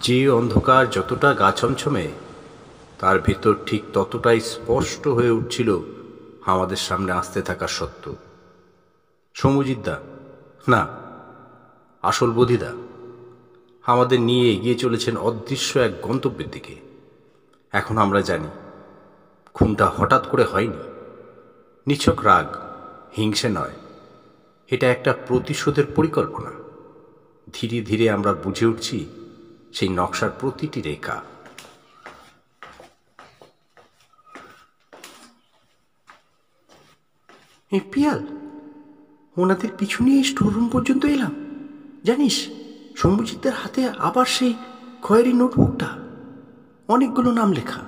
যে অন্ধকার যতটা গা ছমছমে, তার ভিতর ঠিক ততটাই স্পষ্ট হয়ে উঠছিল আমাদের সামনে আসতে থাকা সত্য। সৌম্যজিৎদা, না, আসল বোধিদা আমাদের নিয়ে এগিয়ে চলেছেন অদৃশ্য এক গন্তব্যের দিকে। এখন আমরা জানি খুনটা হঠাৎ করে হয়নি, নিছক রাগ, হিংসে নয়, এটা একটা প্রতিশোধের পরিকল্পনা। ধীরে ধীরে আমরা বুঝে উঠছি সেই নকশার প্রতিটি রেখা। পিয়াল, ওনাদের পিছু নিয়ে স্টোররুম পর্যন্ত এলাম। জানিস, সৌম্যজিৎদের হাতে আবার সেই খয়েরি নোটবুকটা, অনেকগুলো নাম লেখা।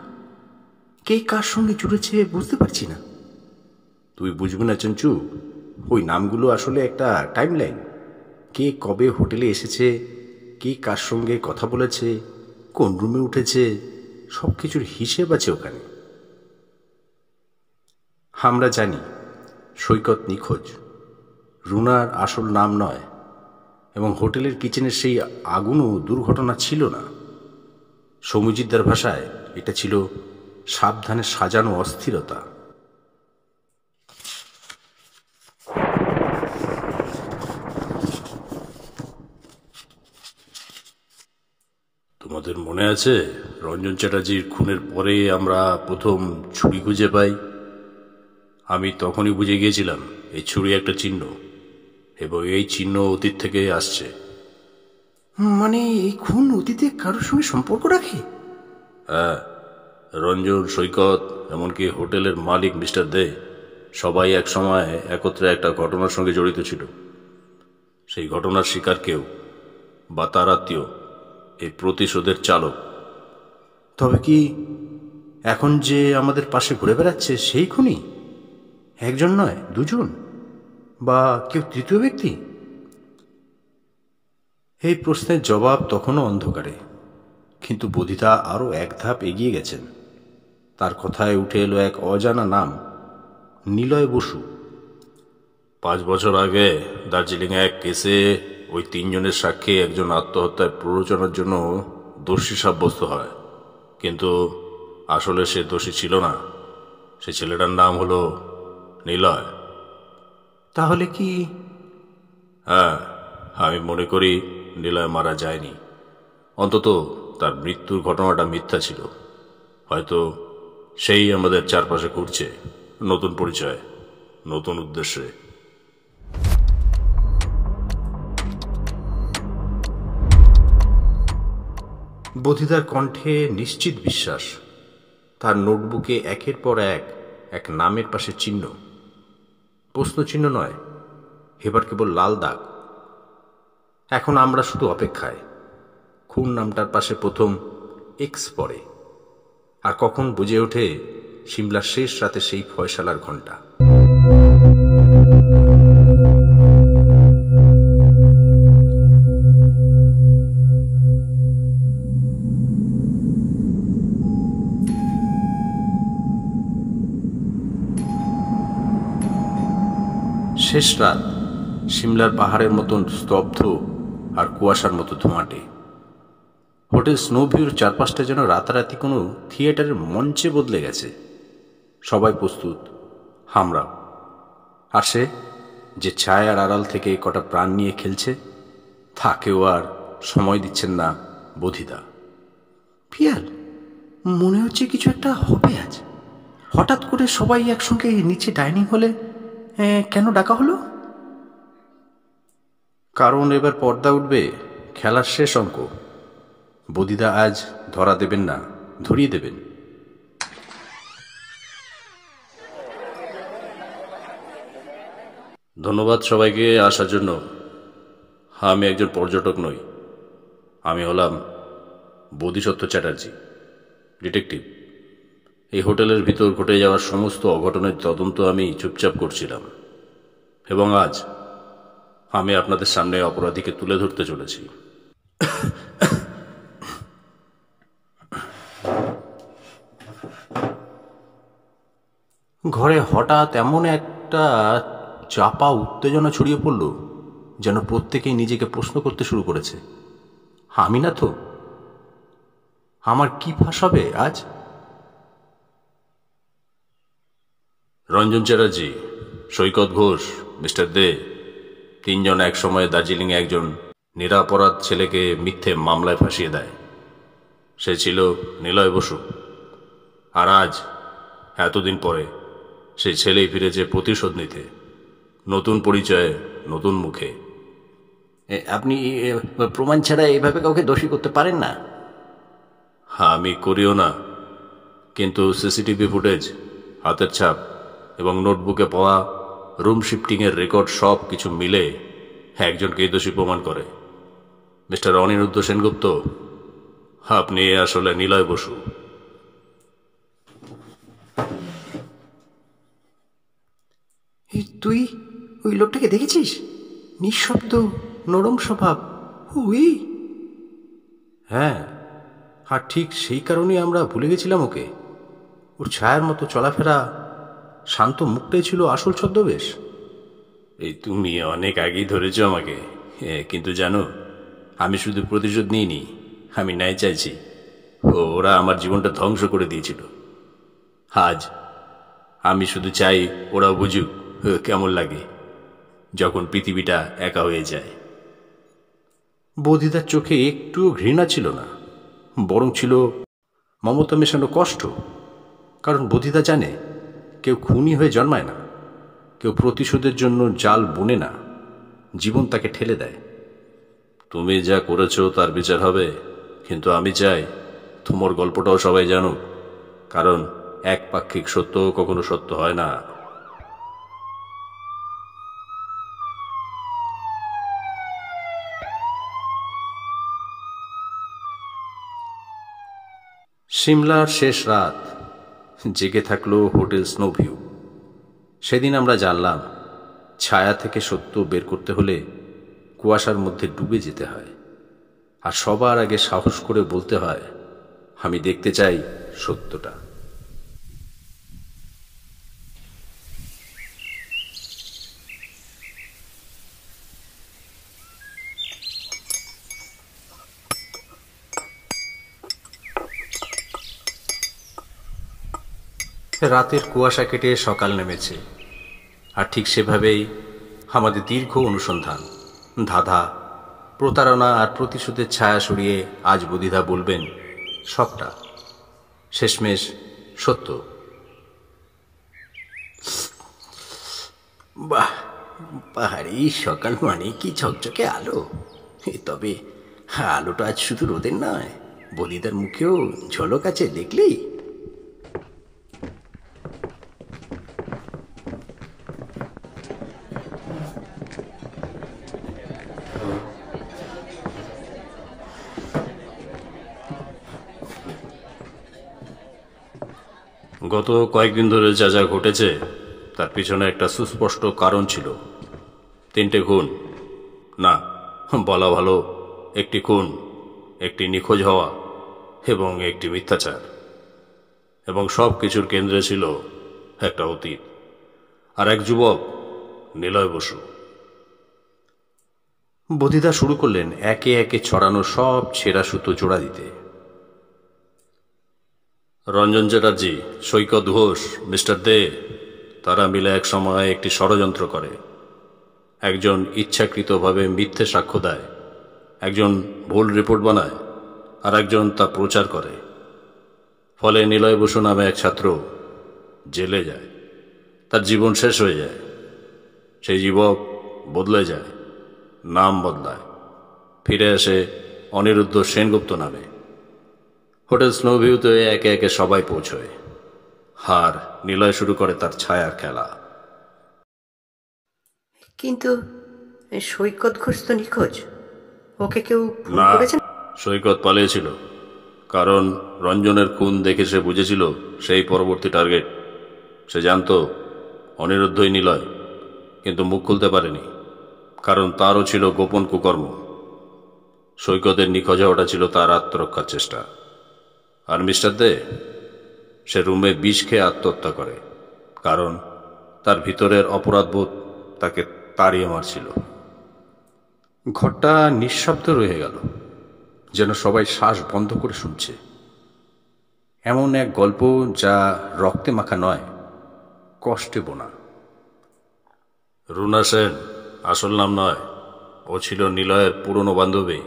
কে কার সঙ্গে জুড়েছে বুঝতে পারছি না। তুই বুঝবি না চঞ্চু, ওই নামগুলো আসলে একটা টাইমলাইন। কে কবে হোটেলে এসেছে, কে কার সঙ্গে কথা বলেছে, কোন রুমে উঠেছে, সব কিছুর হিসেব আছে ওখানে। আমরা জানি সৈকত নিখোঁজ, রুনার আসল নাম নয়, এবং হোটেলের কিচেনের সেই আগুনও দুর্ঘটনা ছিল না। সৌম্যজিৎদার ভাষায় এটা ছিল সাবধানে সাজানো অস্থিরতা। তোমাদের মনে আছে রঞ্জন চ্যাটার্জির খুনের পরে আমরা প্রথম ছুরি খুঁজে পাই? আমি তখনই বুঝে গিয়েছিলাম এই ছুরি একটা চিহ্ন, এবং এই চিহ্ন অতীত থেকে আসছে। মানে এই খুন অতীতে কারোর সঙ্গে সম্পর্ক রাখে? হ্যাঁ, রঞ্জন, সৈকত, এমনকি হোটেলের মালিক মিস্টার দে, সবাই এক সময় একত্রে একটা ঘটনার সঙ্গে জড়িত ছিল। সেই ঘটনার শিকার কেউ বা তার আত্মীয় এই প্রতিশোধের চালক। তবে কি এখন যে আমাদের পাশে ঘুরে বেড়াচ্ছে সেই খুনি? একজন নয়, দুজন, বা কেউ তৃতীয় ব্যক্তি? এই প্রশ্নের জবাব তখনও অন্ধকারে, কিন্তু বোধিতা আরও এক ধাপ এগিয়ে গেছেন। তার কথায় উঠে এলো এক অজানা নাম, নিলয় বসু। 5 বছর আগে দার্জিলিংয়ে এক কেসে ওই 3 জনের সাক্ষী একজন আত্মহত্যায় প্ররোচনার জন্য দোষী সাব্যস্ত হয়, কিন্তু আসলে সে দোষী ছিল না। সে ছেলেটার নাম হলো নিলয়। তাহলে কি? হ্যাঁ, আমি মনে করি নিলয় মারা যায়নি। অন্তত তার মৃত্যুর ঘটনাটা মিথ্যা ছিল। হয়তো সেই আমাদের চারপাশে ঘুরছে, নতুন পরিচয়, নতুন উদ্দেশ্যে। বোধিদার কণ্ঠে নিশ্চিত বিশ্বাস। তার নোটবুকে একের পর এক নামের পাশে চিহ্ন, প্রশ্নচিহ্ন নয়, এবার কেবল লাল দাগ। এখন আমরা শুধু অপেক্ষায়। খুন নামটার পাশে প্রথম এক্স পড়ে, আর কখন বুঝে ওঠে সিমলার শেষ রাতে সেই ফয়সালার ঘণ্টা। শেষ রাত, সিমলার পাহাড়ের মতন স্তব্ধ আর কুয়াশার মতো ধোঁয়াটে। হোটেল স্নোভিউর চারপাশটা যেন রাতারাতি কোনো থিয়েটারের মঞ্চে বদলে গেছে। সবাই প্রস্তুত, আমরাও। আর সে যে ছায়ার আড়াল থেকে কটা প্রাণ নিয়ে খেলছে, তাকেও আর সময় দিচ্ছেন না বোধিদা। পিয়াল, মনে হচ্ছে কিছু একটা হবে আজ। হঠাৎ করে সবাই একসঙ্গে নিচে ডাইনিং হলে কেন ডাকা হলো? কারণ এবার পর্দা উঠবে, খেলার শেষ অঙ্ক। বোধিদা আজ ধরা দেবেন না, ধরিয়ে দেবেন। ধন্যবাদ সবাইকে আসার জন্য। আমি একজন পর্যটক নই, আমি হলাম বোধিসত্ত্ব চ্যাটার্জি, ডিটেকটিভ। এই হোটেলের ভিতর ঘটে যাওয়ার সমস্ত অঘটনের তদন্ত আমি চুপচাপ করছিলাম, এবং আজ আমি আপনাদের সামনে অপরাধীকে তুলে ধরতে চলেছি। ঘরে হঠাৎ এমন একটা চাপা উত্তেজনা ছড়িয়ে পড়ল, যেন প্রত্যেকেই নিজেকে প্রশ্ন করতে শুরু করেছে, আমি না তো? আমার কি ফাঁস হবে আজ? রঞ্জন চ্যাটার্জি, সৈকত ঘোষ, মিস্টার দে, 3 জন এক সময় দার্জিলিংয়ে একজন নিরাপরাধ ছেলেকে মিথ্যে মামলায় ফাঁসিয়ে দেয়। সে ছিল নিলয় বসু। আর আজ এতদিন পরে সেই ছেলেই ফিরেছে প্রতিশোধ নিতে, নতুন পরিচয়ে, নতুন মুখে। আপনি প্রমাণ ছাড়া এইভাবে কাউকে দোষী করতে পারেন না। আমি করিও না, কিন্তু সিসিটিভি ফুটেজ, হাতের ছাপ এবং নোটবুকে পাওয়া রুম শিফটিংয়ের রেকর্ড সব কিছু মিলে একজনকেই দোষী প্রমাণ করে। মিস্টার অনিরুদ্ধ সেনগুপ্ত, আপনি আসলে নিলয় বসু। তুই ওই লোকটাকে দেখেছিস? নিঃশব্দ, নরম স্বভাব। ওই? হ্যাঁ, আর ঠিক সেই কারণেই আমরা ভুলে গেছিলাম ওকে। ওর ছায়ার মতো চলাফেরা, শান্ত মুখটাই ছিল আসল ছদ্মবেশ। এই তুমি অনেক আগেই ধরেছ আমাকে, কিন্তু জানো, আমি শুধু প্রতিশোধ নিইনি, আমি ন্যায় চাইছি। ওরা আমার জীবনটা ধ্বংস করে দিয়েছিল। আজ আমি শুধু চাই ওরাও বুঝুক কেমন লাগে যখন পৃথিবীটা একা হয়ে যায়। বোধিদার চোখে একটুও ঘৃণা ছিল না, বরং ছিল মমতা মেশানো কষ্ট। কারণ বোধিদা জানে, কেউ খুনি হয়ে জন্মায় না, কেউ প্রতিশোধের জন্য জাল বুনে না, জীবন তাকে ঠেলে দেয়। তুমি যা করেছো তার বিচার হবে, কিন্তু আমি চাই তোমার গল্পটাও সবাই জানুক, কারণ একপাক্ষিক সত্য কখনো সত্য হয় না। সিমলার শেষ রাত, জেগে থাকলো হোটেল স্নোভিউ। সেদিন আমরা জানলাম ছায়া থেকে সত্য বের করতে হলে কুয়াশার মধ্যে ডুবে যেতে হয়, আর সবার আগে সাহস করে বলতে হয়, আমি দেখতে চাই সত্যটা। রাতের কুয়াশা কেটে সকাল নেমেছে, আর ঠিক সেভাবেই আমাদের দীর্ঘ অনুসন্ধান, ধাঁধা, প্রতারণা আর প্রতিশোধের ছায়া সরিয়ে আজ বুধিদা বলবেন সবটা, শেষমেশ সত্য। বাহ, পাহাড়ি সকাল মানে কি ঝকঝকে আলো। তবে আলোটা আজ শুধু রোদের নয়, বলিদার মুখেও ঝলক আছে দেখলি। গত কয়েকদিন ধরে যা যা ঘটেছে তার পিছনে একটা সুস্পষ্ট কারণ ছিল। 3টে খুন, না বলা ভালো, একটি খুন, একটি নিখোঁজ হওয়া এবং একটি মিথ্যাচার। এবং সব কিছুর কেন্দ্রে ছিল একটা অতীত আর এক যুবক, নিলয় বসু। বুধিদা শুরু করলেন একে একে ছড়ানো সব ছেঁড়া সুতো জোড়া দিতে। রঞ্জন চ্যাটার্জি, সৈকত ঘোষ, মিস্টার দে, তারা মিলে এক সময় একটি ষড়যন্ত্র করে। একজন ইচ্ছাকৃতভাবে মিথ্যে সাক্ষ্য দেয়, একজন ভুল রিপোর্ট বানায়, আর একজন তা প্রচার করে। ফলে নিলয় বসু নামে এক ছাত্র জেলে যায়, তার জীবন শেষ হয়ে যায়। সেই যুবক বদলে যায়, নাম বদলায়, ফিরে আসে অনিরুদ্ধ সেনগুপ্ত নামে। হোটেল স্নোভিউতে একে একে সবাই পৌঁছয়, আর নিলয় শুরু করে তার ছায়ার খেলা। কিন্তু সৈকত ঘোষ তো নিখোঁজ, ওকে কেউ খুন না, করেছে? সৈকত পালিয়েছিল, কারণ রঞ্জনের খুন দেখে সে বুঝেছিল সেই পরবর্তী টার্গেট। সে জানত অনিরুদ্ধই নিলয়, কিন্তু মুখ খুলতে পারেনি, কারণ তারও ছিল গোপন কুকর্ম। সৈকতের নিখোঁজ হওয়াটা ছিল তার আত্মরক্ষার চেষ্টা। আর মিস্টার দে, সে রুমে বিষ খেয়ে আত্মহত্যা করে, কারণ তার ভিতরের অপরাধবোধ তাকে তাড়িয়ে মারছিল। ঘরটা নিঃশব্দ রয়ে গেল, যেন সবাই শ্বাস বন্ধ করে শুনছে। এমন এক গল্প যা রক্তে মাখা নয়, কষ্টে বোনা। রুনা সেন আসল নাম নয়, ও ছিল নিলয়ের পুরনো বান্ধবী।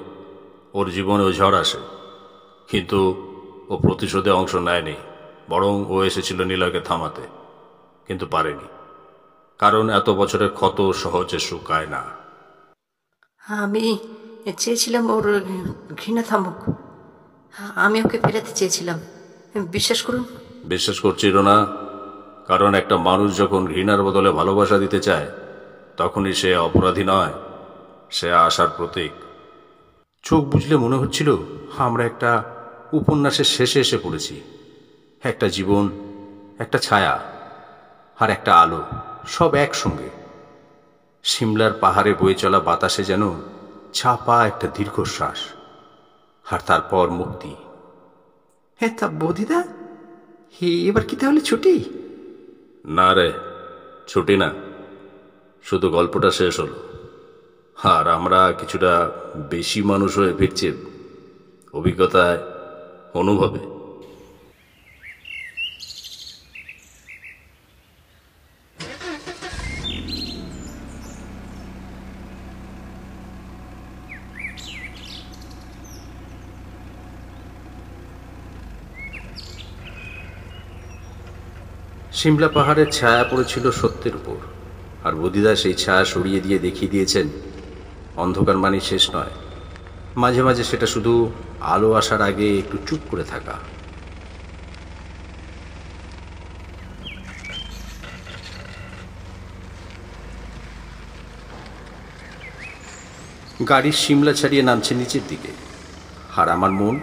ওর জীবনেও ঝড় আসে, কিন্তু ও প্রতিশোধে অংশ নেয়নি, বরং ও এসেছিল নিলয়কে থামাতে, কিন্তু পারেনি, কারণ এত বছরের ক্ষত সহজে শুকায় না। আমি চেয়েছিলাম ওর ঘৃণা থামুক, আমি ওকে ফেরাতে চেয়েছিলাম, বিশ্বাস করুন। বিশ্বাস করছি রুনা, কারণ একটা মানুষ যখন ঘৃণার বদলে ভালোবাসা দিতে চায়, তখনই সে অপরাধী নয়, সে আশার প্রতীক। চোখ বুঝলে মনে হচ্ছিল আমরা একটা উপন্যাসের শেষে এসে পড়েছি। একটা জীবন, একটা ছায়া, আর একটা আলো, সব একসঙ্গে। সিমলার পাহাড়ে বয়ে চলা বাতাসে যেন চাপা একটা দীর্ঘশ্বাস, আর তারপর মুক্তি। হ্যাঁ, তা বৌদিদা, এবার কি তাহলে ছুটি? না রে, ছুটি না, শুধু গল্পটা শেষ হলো, আর আমরা কিছুটা বেশি মানুষ হয়ে ফিরছি, অভিজ্ঞতায়, অনুভবে। সিমলা পাহাড়ের ছায়া পড়েছিল সত্যের উপর, আর বুধিদা সেই ছায়া সরিয়ে দিয়ে দেখিয়ে দিয়েছেন অন্ধকার মানে শেষ নয়, মাঝে মাঝে সেটা শুধু আলো আসার আগে একটু চুপ করে থাকা। গাড়ির সিমলা ছাড়িয়ে নামছে নিচের দিকে, আর আমার মন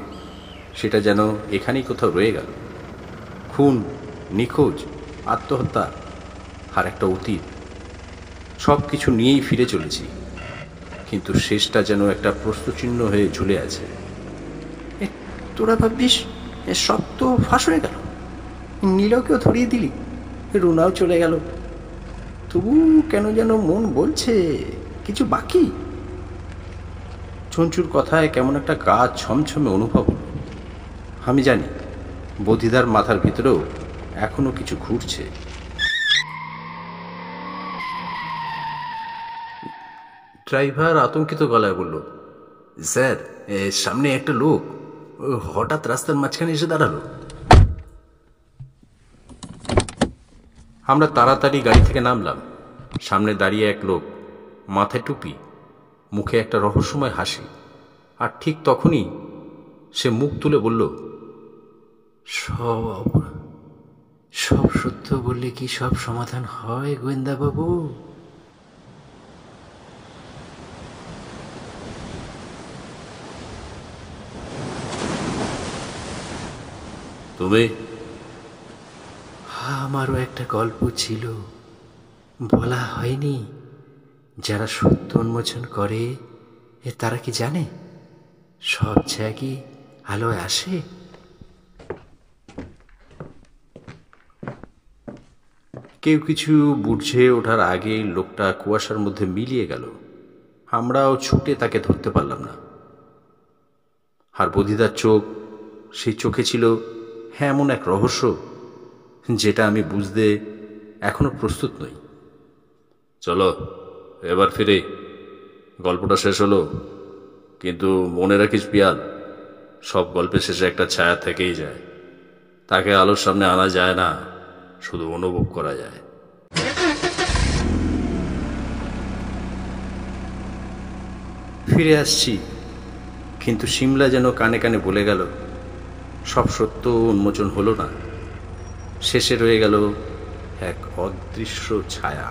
সেটা যেন এখানেই কোথাও রয়ে গেল। খুন, নিখোঁজ, আত্মহত্যা আর একটা অতীত, সব কিছু নিয়েই ফিরে চলেছি, কিন্তু শেষটা যেন একটা প্রশ্নচিহ্ন হয়ে ঝুলে আছে। তোরা ভাবছিস সব তো ফাঁস হয়ে গেল, নীলকেও ধরিয়ে দিলি, রুনাও চলে গেল, তবু কেন যেন মন বলছে কিছু বাকি। চঞ্চুর কথায় কেমন একটা গা ছমছমে অনুভব হল। আমি জানি বধিদার মাথার ভিতরেও এখনো কিছু ঘুরছে। ড্রাইভার আতঙ্কিত গলায় বলল, স্যার, সামনে একটা লোক হঠাৎ রাস্তার মাঝখানে এসে দাঁড়ালো। আমরা তাড়াতাড়ি গাড়ি থেকে নামলাম। সামনে দাঁড়িয়ে এক লোক, মাথায় টুপি, মুখে একটা রহস্যময় হাসি। আর ঠিক তখনই সে মুখ তুলে বলল, সব সত্য বললে কি সব সমাধান হয় গোয়েন্দা বাবু? তুমি? আমারও একটা গল্প ছিল, বলা হয়নি। যারা সত্য উন্মোচন করে তারা কি জানে সব জায়গায় আলোয় আসে? কেউ কিছু বুঝে ওঠার আগেই লোকটা কুয়াশার মধ্যে মিলিয়ে গেল। আমরাও ছুটে তাকে ধরতে পারলাম না। আর বধিদার চোখ, সেই চোখে ছিল এমন এক রহস্য যেটা আমি বুঝতে এখনো প্রস্তুত নই। চলো এবার ফিরে, গল্পটা শেষ হলো, কিন্তু মনে রাখিস পিয়াল, সব গল্পের শেষে একটা ছায়া থেকেই যায়। তাকে আলোর সামনে আনা যায় না, শুধু অনুভব করা যায়। ফিরে আসছি, কিন্তু সিমলা যেন কানে কানে বলে গেল, সব সত্য উন্মোচন হলো না, শেষে রয়ে গেল এক অদৃশ্য ছায়া।